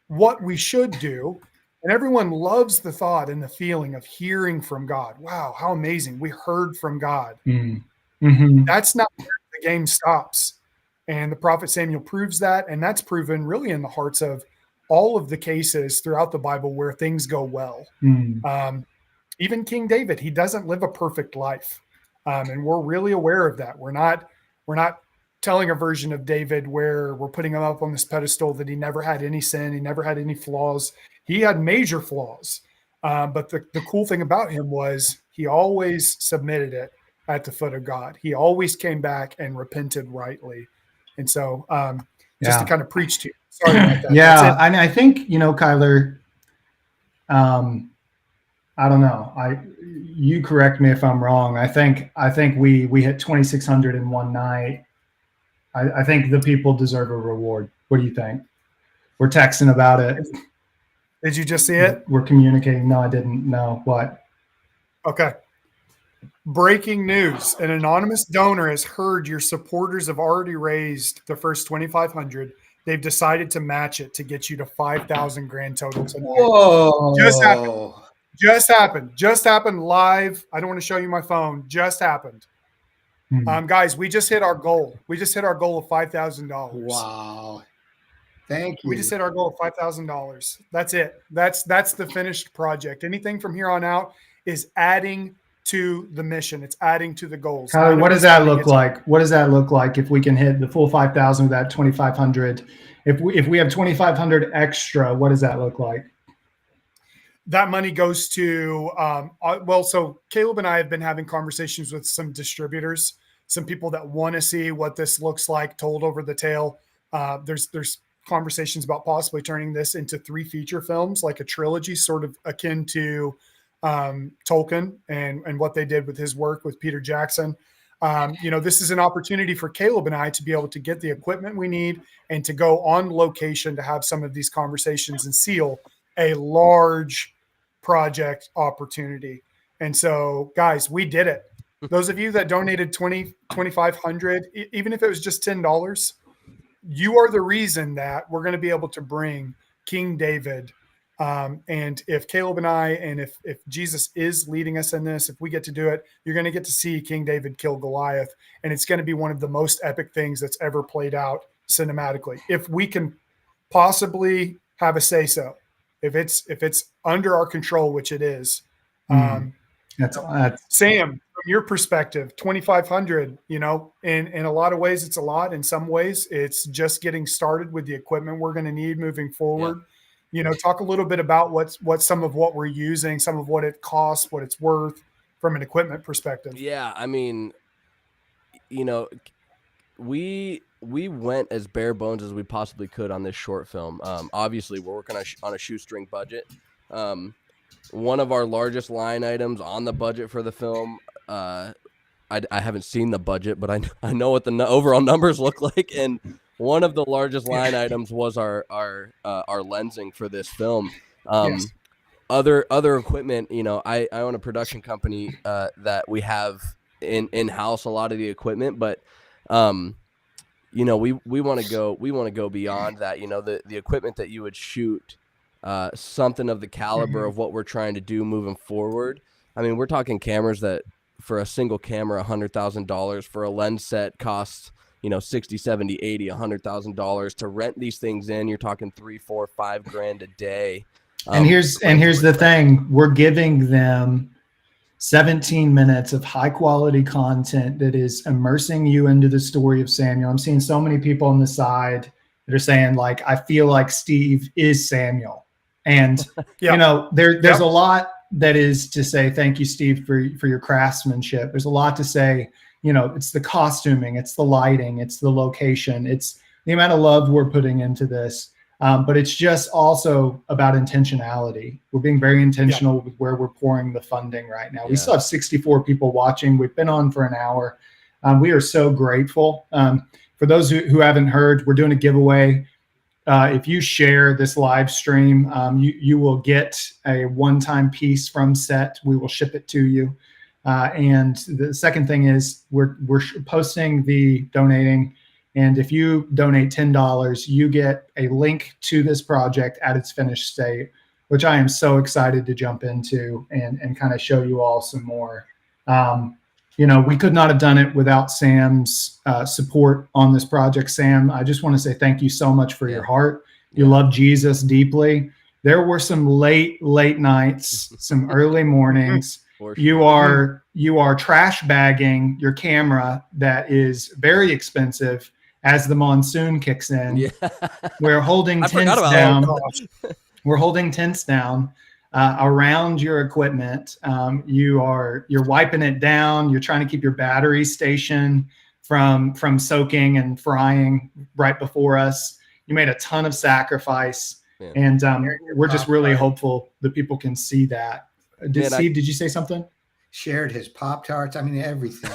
D: what we should do. And everyone loves the thought and the feeling of hearing from God. Wow, how amazing. We heard from God. That's not where the game stops. And the prophet Samuel proves that. And that's proven really in the hearts of all of the cases throughout the Bible where things go well. Even King David, he doesn't live a perfect life. And we're really aware of that. We're not telling a version of David where we're putting him up on this pedestal that he never had any sin, he never had any flaws. He had major flaws. But the cool thing about him was he always submitted it at the foot of God. He always came back and repented rightly. And so just to kind of preach to you. Sorry about that.
B: Yeah. And I think, Kyler, I don't know. You correct me if I'm wrong. I think we hit 2,600 in one night. I think the people deserve a reward. What do you think? We're texting about it.
D: Did you just see it?
B: We're communicating. No, I didn't know. What?
D: Okay. Breaking news. An anonymous donor has heard your supporters have already raised the first 2,500. They've decided to match it to get you to 5,000 grand total tonight.
E: Whoa.
D: Just happened. Just happened live. I don't want to show you my phone. Just happened. Guys, we just hit our goal. We just hit our goal of $5,000.
E: Wow. Thank you.
D: We just hit our goal of $5,000. That's it. That's the finished project. Anything from here on out is adding to the mission. It's adding to the goals.
B: Tyler, what does that look like? What does that look like if we can hit the full 5,000 with that 2,500? If we have 2,500 extra, what does that look like?
D: That money goes to so Caleb and I have been having conversations with some distributors, some people that want to see what this looks like told over the tail. There's conversations about possibly turning this into 3 feature films, like a trilogy, sort of akin to Tolkien and what they did with his work with Peter Jackson. This is an opportunity for Caleb and I to be able to get the equipment we need and to go on location to have some of these conversations and seal a large project opportunity. And so, guys, we did it. Those of you that donated 2,500, even if it was just $10, you are the reason that we're going to be able to bring King David. And if Caleb and I, and if Jesus is leading us in this, if we get to do it, you're going to get to see King David kill Goliath. And it's going to be one of the most epic things that's ever played out cinematically. If we can possibly have a say so, if it's under our control, which it is.
B: That's
D: Sam, from your perspective, 2,500, in a lot of ways, it's a lot. In some ways, it's just getting started with the equipment we're going to need moving forward. Yeah. Talk a little bit about what's some of what we're using, some of what it costs, what it's worth from an equipment perspective.
H: Yeah. I mean, we went as bare bones as we possibly could on this short film. Obviously we're working on a shoestring budget. One of our largest line items on the budget for the film, I haven't seen the budget, but I know what the overall numbers look like. And one of the largest line items was our lensing for this film.
D: Yes.
H: Other equipment, I own a production company that we have in-house a lot of the equipment, but we want to go beyond that. The equipment that you would shoot something of the caliber of what we're trying to do moving forward. I mean, we're talking cameras that for a single camera, $100,000, for a lens set costs, $60, $70, $80, $100,000 to rent these things in. You're talking $3, $4, $5 a day.
B: And here's the thing: we're giving them 17 minutes of high quality content that is immersing you into the story of Samuel. I'm seeing so many people on the side that are saying, like, I feel like Steve is Samuel. And, there's a lot that is to say, thank you, Steve, for your craftsmanship. There's a lot to say, it's the costuming, it's the lighting, it's the location, it's the amount of love we're putting into this. But it's just also about intentionality. We're being very intentional with where we're pouring the funding right now. We still have 64 people watching. We've been on for an hour. We are so grateful. For those who haven't heard, we're doing a giveaway. If you share this live stream, you will get a one-time piece from Set. We will ship it to you. And the second thing is we're posting the donating. And if you donate $10, you get a link to this project at its finished state, which I am so excited to jump into and kind of show you all some more. We could not have done it without Sam's support on this project. Sam, I just want to say thank you so much for your heart. You love Jesus deeply. There were some late nights, some early mornings. Sure. You are trash bagging your camera that is very expensive as the monsoon kicks in. Yeah. We're holding tents down. We're holding tents down around your equipment. You're wiping it down. You're trying to keep your battery station from soaking and frying right before us. You made a ton of sacrifice, and we're just really hopeful that people can see that. Steve, did you say something?
E: Shared his Pop-Tarts. I mean, everything.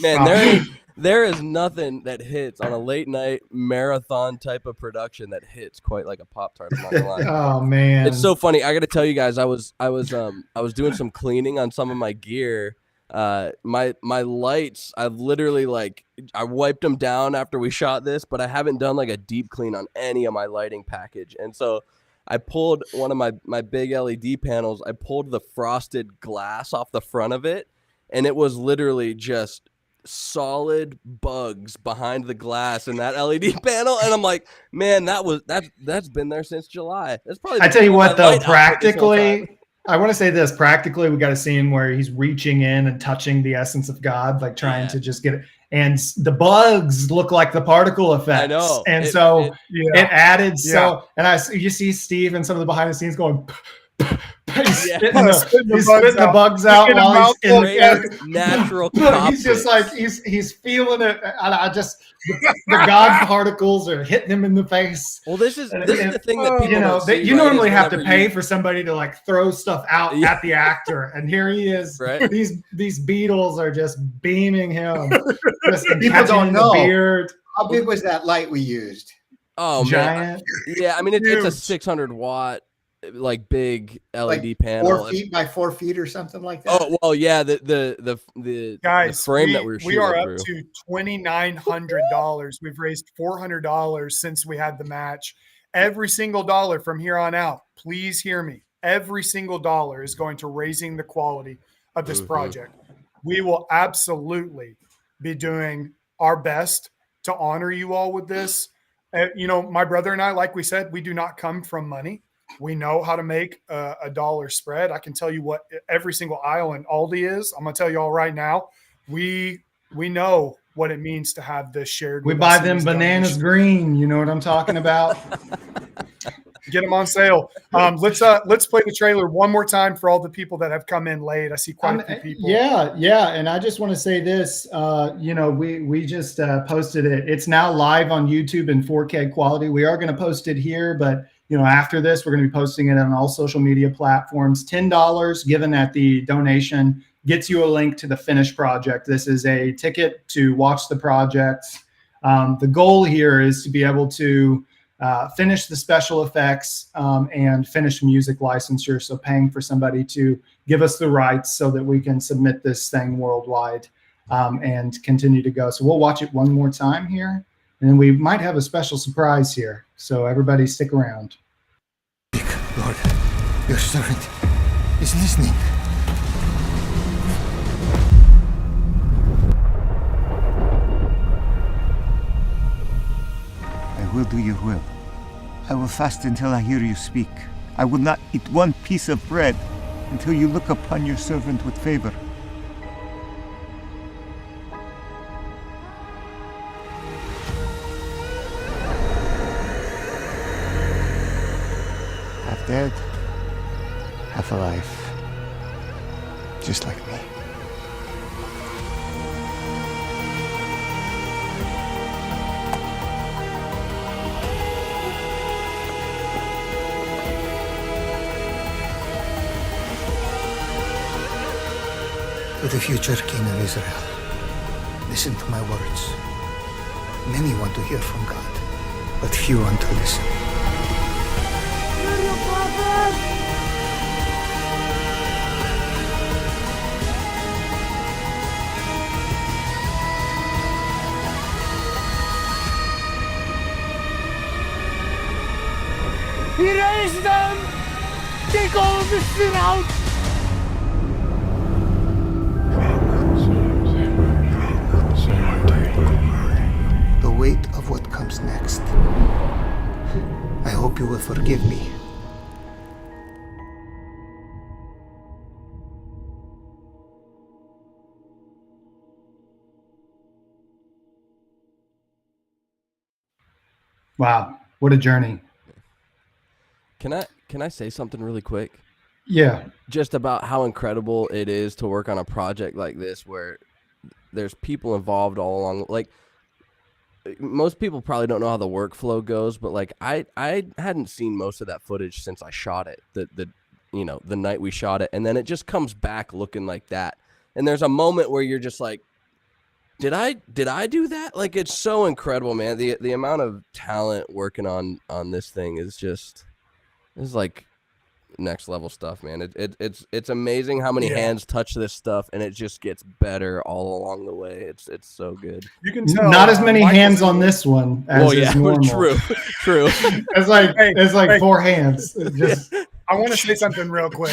H: Man, There is nothing that hits on a late night marathon type of production that hits quite like a Pop-Tart. I'm not gonna lie.
B: Oh man,
H: It's so funny. I got to tell you guys, I was doing some cleaning on some of my gear. My lights, I've literally I wiped them down after we shot this, but I haven't done like a deep clean on any of my lighting package. And so I pulled one of my big LED panels. I pulled the frosted glass off the front of it, and it was literally just solid bugs behind the glass in that LED panel. And I'm like, man, that's been there since July. That's probably.
B: I tell you what, though,
H: practically,
B: I want to say this. Practically, we got a scene where he's reaching in and touching the essence of God, like trying to just get it. And the bugs look like the particle effects.
H: I know.
B: And it added so. And you see Steve and some of the behind the scenes going. He's spitting the bugs out while he's in the air.
H: Natural.
B: He's just like he's feeling it. The God particles are hitting him in the face.
H: Well, this is the thing that people don't see,
B: you normally have to pay for somebody to like throw stuff out at the actor, and here he is.
H: Right.
B: These beetles are just beaming him.
E: People don't know.
B: Beard.
E: How big was that light we used?
H: Oh,
B: giant.
H: Man. Yeah, I mean it's a 600 watt like big LED panel.
E: 4 feet by 4 feet or something like that.
H: Oh well, yeah. The
D: guys,
H: the frame that we
D: are up
H: through.
D: to $2,900. We've raised $400 since we had the match. Every single dollar from here on out, please hear me. Every single dollar is going to raising the quality of this project. We will absolutely be doing our best to honor you all with this. My brother and I, like we said, we do not come from money. We know how to make a dollar spread. I can tell you what every single aisle in Aldi is. I'm going to tell you all right now. We know what it means to have this shared.
B: We buy them bananas green. You know what I'm talking about?
D: Get them on sale. Let's play the trailer one more time for all the people that have come in late. I see quite a few people.
B: Yeah. And I just want to say this. We just posted it. It's now live on YouTube in 4K quality. We are going to post it here, but after this, we're going to be posting it on all social media platforms. $10 given at the donation gets you a link to the finished project. This is a ticket to watch the project. The goal here is to be able to finish the special effects and finish music licensure. So paying for somebody to give us the rights so that we can submit this thing worldwide and continue to go. So we'll watch it one more time here. And we might have a special surprise here. So everybody stick around.
F: Lord, your servant is listening. I will do your will. I will fast until I hear you speak. I will not eat one piece of bread until you look upon your servant with favor. Half dead, half alive. Just like me. To the future King of Israel, listen to my words. Many want to hear from God, but few want to listen.
G: He raised them! Take all of the sin out!
F: The weight of what comes next. I hope you will forgive me.
B: Wow, what a journey.
H: Can I say something really quick?
B: Yeah.
H: Just about how incredible it is to work on a project like this where there's people involved all along. Like, most people probably don't know how the workflow goes, but like I hadn't seen most of that footage since I shot it. The night we shot it, and then it just comes back looking like that. And there's a moment where you're just like, did I do that? Like, it's so incredible, man. The amount of talent working on this thing is like next level stuff, man. It's amazing how many
D: Yeah.
H: hands touch this stuff, and it just gets better all along the way. It's so good.
D: You can tell.
B: Not as many
D: Michael's
B: hands
D: in
B: on
D: the-
B: this one as is normal.
H: true.
B: It's like
D: Hey.
B: 4 hands. It just
D: I want to say something real quick.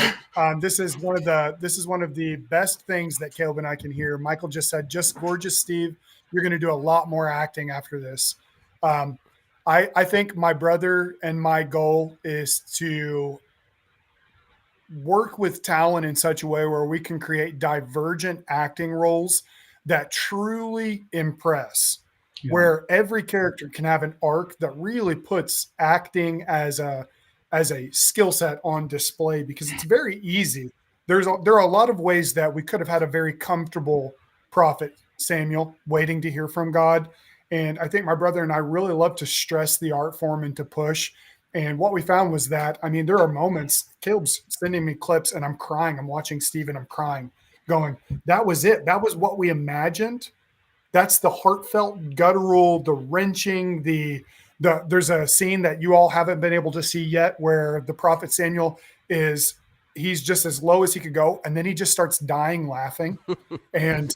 D: This is one of the best things that Caleb and I can hear. Michael just said, "Just gorgeous, Steve. You're going to do a lot more acting after this." I think my brother and my goal is to work with talent in such a way where we can create divergent acting roles that truly impress.
B: Yeah.
D: Where every character can have an arc that really puts acting as a skill set on display, because it's very easy. There are a lot of ways that we could have had a very comfortable prophet Samuel waiting to hear from God. And I think my brother and I really love to stress the art form and to push. And what we found was that, I mean, there are moments, Caleb's sending me clips and I'm crying. I'm watching Steve and I'm crying, going, that was it. That was what we imagined. That's the heartfelt, guttural, the wrenching, there's a scene that you all haven't been able to see yet where the prophet Samuel he's just as low as he could go. And then he just starts dying laughing. and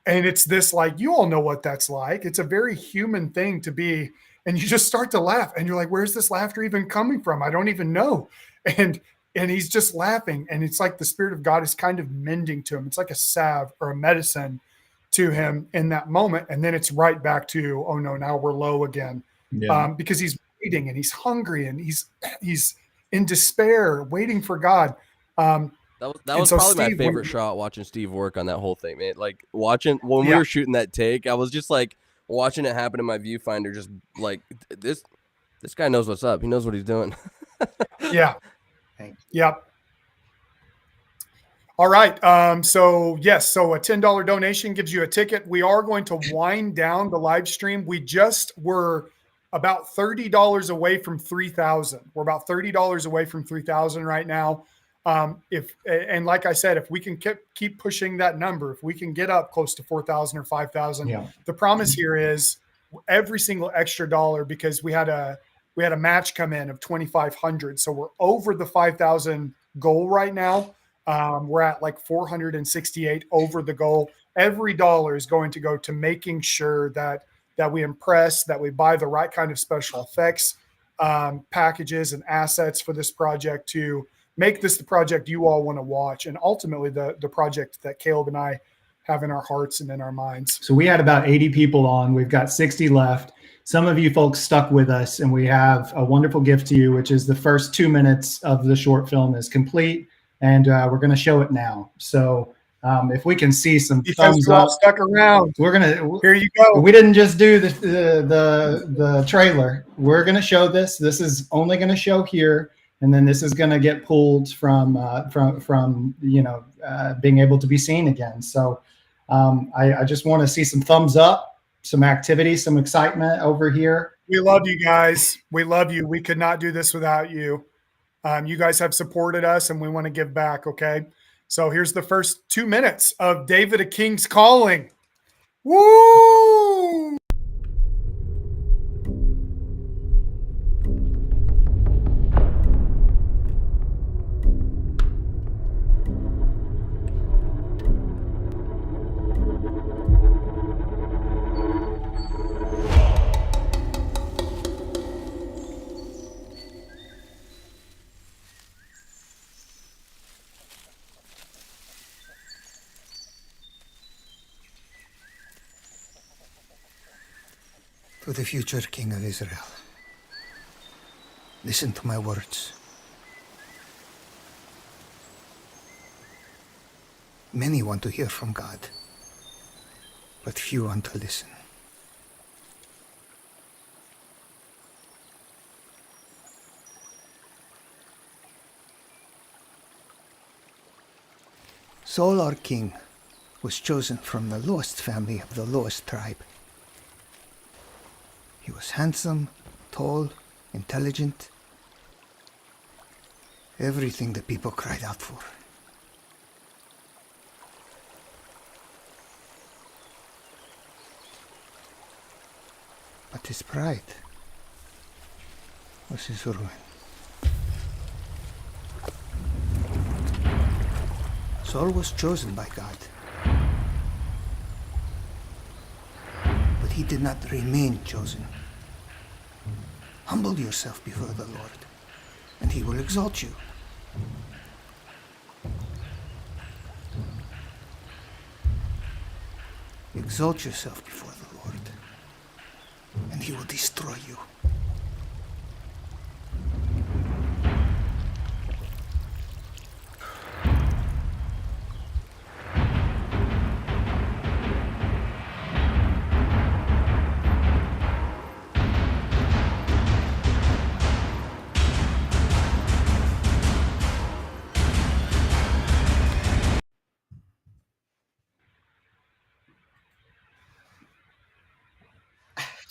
D: it's this, like, you all know what that's like. It's a very human thing to be, and you just start to laugh and you're like, where's this laughter even coming from? I don't even know. And he's just laughing. And it's like the Spirit of God is kind of mending to him. It's like a salve or a medicine to him in that moment. And then it's right back to, oh no, now we're low again.
B: Yeah.
D: Because he's waiting and he's hungry and he's in despair, waiting for God.
H: That was
D: so
H: probably
D: Steve,
H: my favorite shot, watching Steve work on that whole thing, man. Like, watching when we were shooting that take, I was just like watching it happen in my viewfinder, just like, this guy knows what's up. He knows what he's doing.
D: Yeah.
E: Thanks.
D: Yep. All right. So yes, so a $10 donation gives you a ticket. We are going to wind down the live stream. We just were about $30 away from 3,000. We're about $30 away from 3,000 right now. And like I said, if we can keep pushing that number, if we can get up close to 4,000 or 5,000, the promise here is every single extra dollar, because we had a match come in of 2,500. So we're over the 5,000 goal right now. We're at like 468 over the goal. Every dollar is going to go to making sure that we impress, that we buy the right kind of special effects packages and assets for this project to make this the project you all want to watch, and ultimately the project that Caleb and I have in our hearts and in our minds.
B: So we had about 80 people on. We've got 60 left. Some of you folks stuck with us, and we have a wonderful gift to you, which is the first 2 minutes of the short film is complete, and we're going to show it now. So if we can see some thumbs up,
D: stuck around.
B: we're gonna.
D: Here you go.
B: We didn't just do the trailer. We're going to show this. This is only going to show here, and then this is going to get pulled from being able to be seen again. So I just want to see some thumbs up, some activity, some excitement over here.
D: We love you guys. We love you. We could not do this without you. You guys have supported us, and we want to give back. Okay. So here's the first 2 minutes of David, a King's Calling. Woo!
F: To the future King of Israel, listen to my words. Many want to hear from God, but few want to listen. Saul, our king, was chosen from the lowest family of the lowest tribe. He was handsome, tall, intelligent. Everything the people cried out for. But his pride was his ruin. Saul was chosen by God, but he did not remain chosen. Humble yourself before the Lord, and he will exalt you. Exalt yourself before the Lord, and he will destroy you.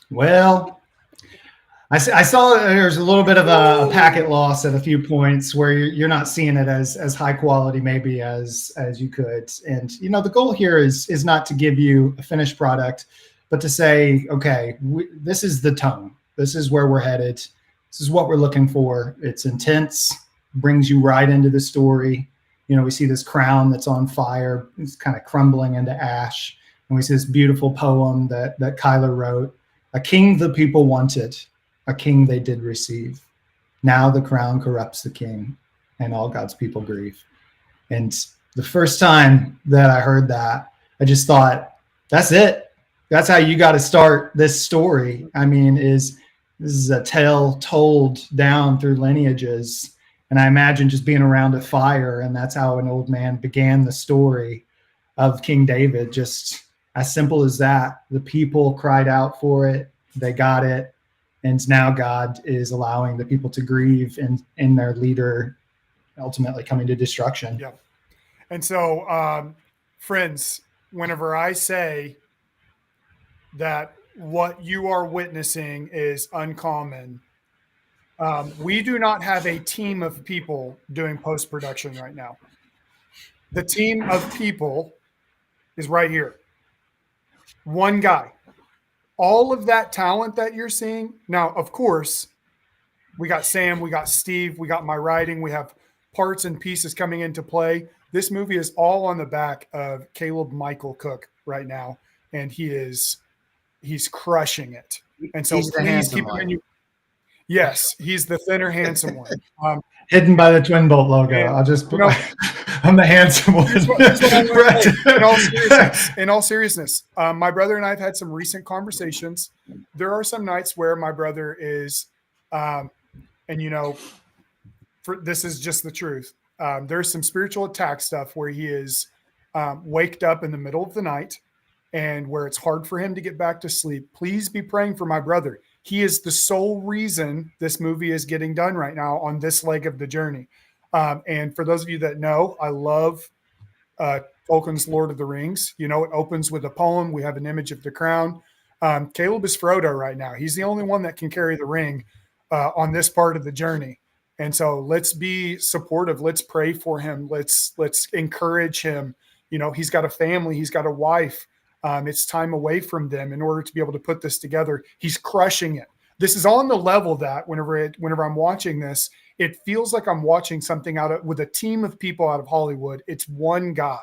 B: Well, I saw there's a little bit of a packet loss at a few points where you're not seeing it as high quality maybe as you could. And the goal here is not to give you a finished product, but to say, okay, this is the tone. This is where we're headed. This is what we're looking for. It's intense, brings you right into the story. We see this crown that's on fire. It's kind of crumbling into ash. And we see this beautiful poem that Kyler wrote. A king the people wanted, a king they did receive. Now the crown corrupts the king, and all God's people grieve. And the first time that I heard that, I just thought, that's it. That's how you got to start this story. I mean, this is a tale told down through lineages. And I imagine just being around a fire, and that's how an old man began the story of King David. Just as simple as that. The people cried out for it. They got it. And now God is allowing the people to grieve in their leader ultimately coming to destruction.
D: Yeah. And so, friends, whenever I say that what you are witnessing is uncommon, we do not have a team of people doing post-production right now. The team of people is right here. One guy. All of that talent that you're seeing. Now, of course, we got Sam, we got Steve, we got my writing, we have parts and pieces coming into play. This movie is all on the back of Caleb Michael Cook right now, and he's crushing it. And so please keep him in your. Yes, he's the thinner, handsome one.
B: Hidden by the Twin Bolt logo. I'll just put I'm the handsome one.
D: In all seriousness, my brother and I have had some recent conversations. There are some nights where my brother is, this is just the truth. There's some spiritual attack stuff where he is waked up in the middle of the night and where it's hard for him to get back to sleep. Please be praying for my brother. He is the sole reason this movie is getting done right now on this leg of the journey. And for those of you that know, I love Tolkien's Lord of the Rings. It opens with a poem. We have an image of the crown. Caleb is Frodo right now. He's the only one that can carry the ring on this part of the journey. And so let's be supportive. Let's pray for him. Let's encourage him. He's got a family. He's got a wife. It's time away from them in order to be able to put this together. He's crushing it. This is on the level that whenever I'm watching this, it feels like I'm watching something with a team of people out of Hollywood. It's one guy.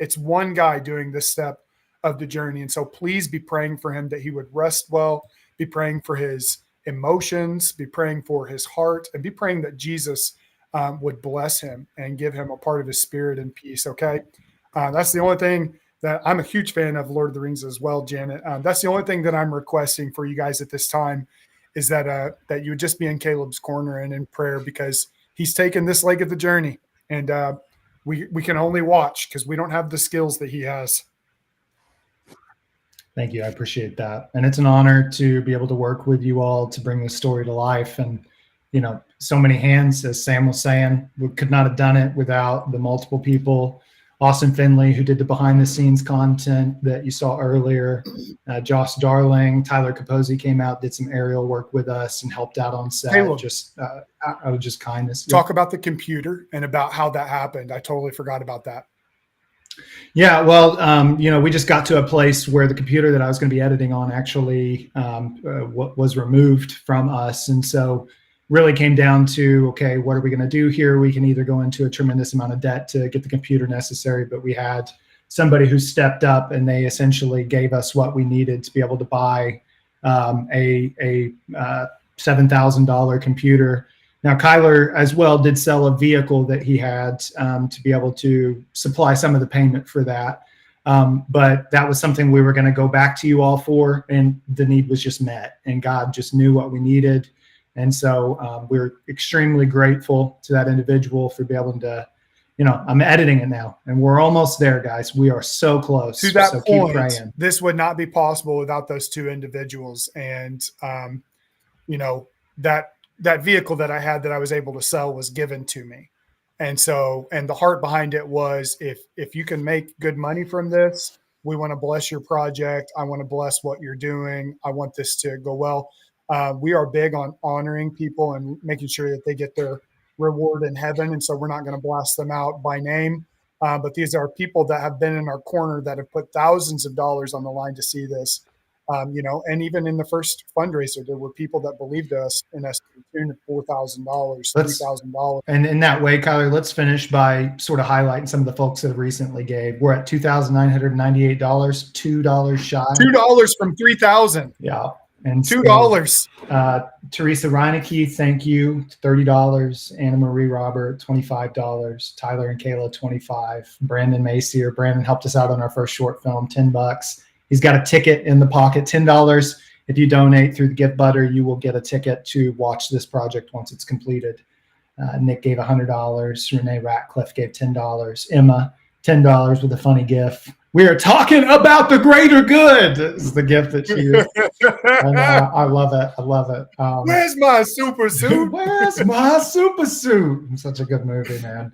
D: It's one guy doing this step of the journey. And so please be praying for him that he would rest well, be praying for his emotions, be praying for his heart, and be praying that Jesus would bless him and give him a part of his spirit and peace. Okay. That's the only thing that I'm a huge fan of Lord of the Rings as well, Janet. That's the only thing that I'm requesting for you guys at this time is that you would just be in Caleb's corner and in prayer, because he's taken this leg of the journey, and we can only watch because we don't have the skills that he has.
B: Thank you. I appreciate that. And it's an honor to be able to work with you all to bring this story to life. And, so many hands, as Sam was saying, we could not have done it without the multiple people. Austin Finley, who did the behind-the-scenes content that you saw earlier. Josh Darling, Tyler Capozzi came out, did some aerial work with us and helped out on set.
D: Caleb,
B: just out of just kindness.
D: Talk about the computer and about how that happened. I totally forgot about that.
B: Yeah, well, we just got to a place where the computer that I was going to be editing on actually was removed from us. And so really came down to, okay, what are we going to do here? We can either go into a tremendous amount of debt to get the computer necessary, but we had somebody who stepped up and they essentially gave us what we needed to be able to buy a $7,000 computer. Now, Kyler as well did sell a vehicle that he had to be able to supply some of the payment for that. But that was something we were going to go back to you all for, and the need was just met, and God just knew what we needed. And so we're extremely grateful to that individual for being able to, I'm editing it now, and we're almost there, guys. We are so close.
D: To that
B: so
D: point,
B: keep praying.
D: this would not be possible without those two individuals. And, that vehicle that I had that I was able to sell was given to me. And so, and the heart behind it was, if you can make good money from this, we want to bless your project. I want to bless what you're doing. I want this to go well. We are big on honoring people and making sure that they get their reward in heaven. And so we're not going to blast them out by name. But these are people that have been in our corner that have put thousands of dollars on the line to see this. And even in the first fundraiser, there were people that believed us in us to the tune of $4,000, $3,000.
B: And in that way, Kyler, let's finish by sort of highlighting some of the folks that have recently gave. We're at $2,998, $2 shy.
D: $2 from $3,000.
B: Yeah. And
D: $2.
B: Teresa Reinecke, thank you, $30. Anna Marie Robert, $25. Tyler and Kayla, $25. Brandon Macier. Brandon helped us out on our first short film, $10. He's got a ticket in the pocket, $10. If you donate through the gift butter, you will get a ticket to watch this project once it's completed. Nick gave $100. Renee Ratcliffe gave $10. Emma, $10 with a funny gift. We are talking about the greater good. This is the gift that she used. And, I love it. I love it.
D: Where's my super suit?
B: Where's my super suit? Such a good movie, man.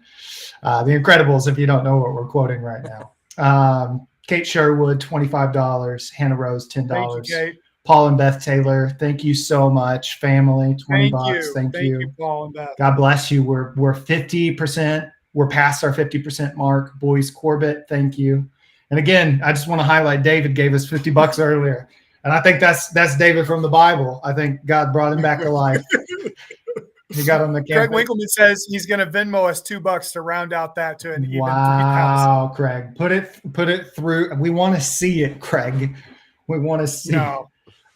B: The Incredibles, if you don't know what we're quoting right now. Kate Sherwood, $25. Hannah Rose, $10.
D: Thank you, Kate.
B: Paul and Beth Taylor, thank you so much. Family, $20. Thank you.
D: Paul and Beth.
B: God bless you. We're 50%. We're past our 50% mark. Boys Corbett, thank you. And again, I just want to highlight David gave us $50 earlier. And I think that's David from the Bible. I think God brought him back to life. He got on the campus.
D: Craig Winkleman says he's going to Venmo us $2 to round out that to an even
B: wow, Craig. Put it through. We want to see it, Craig. We want to see it.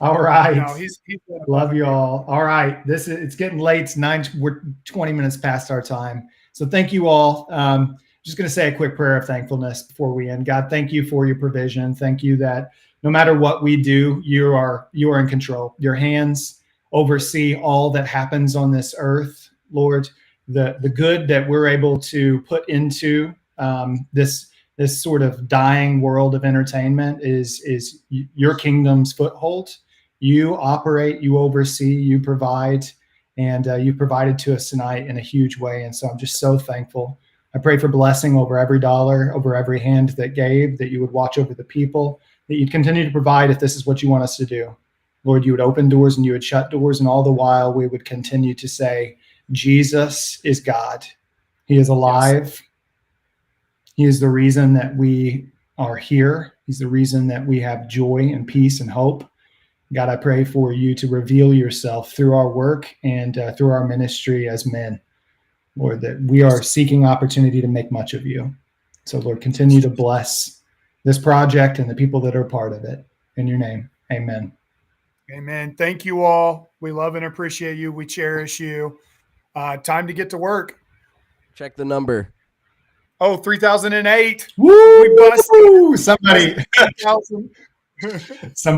B: All right.
D: No, he's
B: love you all. All right. It's getting late. It's 9. We're 20 minutes past our time. So thank you all. Just going to say a quick prayer of thankfulness before we end. God, thank you for your provision. Thank you that no matter what we do, you are in control. Your hands oversee all that happens on this earth, Lord. The good that we're able to put into this sort of dying world of entertainment is your kingdom's foothold. You operate, you oversee, you provide, and you provided to us tonight in a huge way. And so I'm just so thankful. I pray for blessing over every dollar, over every hand that gave, that you would watch over the people, that you'd continue to provide if this is what you want us to do. Lord, you would open doors and you would shut doors, and all the while we would continue to say, Jesus is God. He is alive. Yes. He is the reason that we are here. He's the reason that we have joy and peace and hope. God, I pray for you to reveal yourself through our work and through our ministry as men. Lord, that we are seeking opportunity to make much of you. So, Lord, continue to bless this project and the people that are part of it. In your name, amen.
D: Amen. Thank you all. We love and appreciate you. We cherish you. Time to get to work.
H: Check the number.
D: Oh, 3008.
B: Woo!
D: We busted.
B: Somebody. Somebody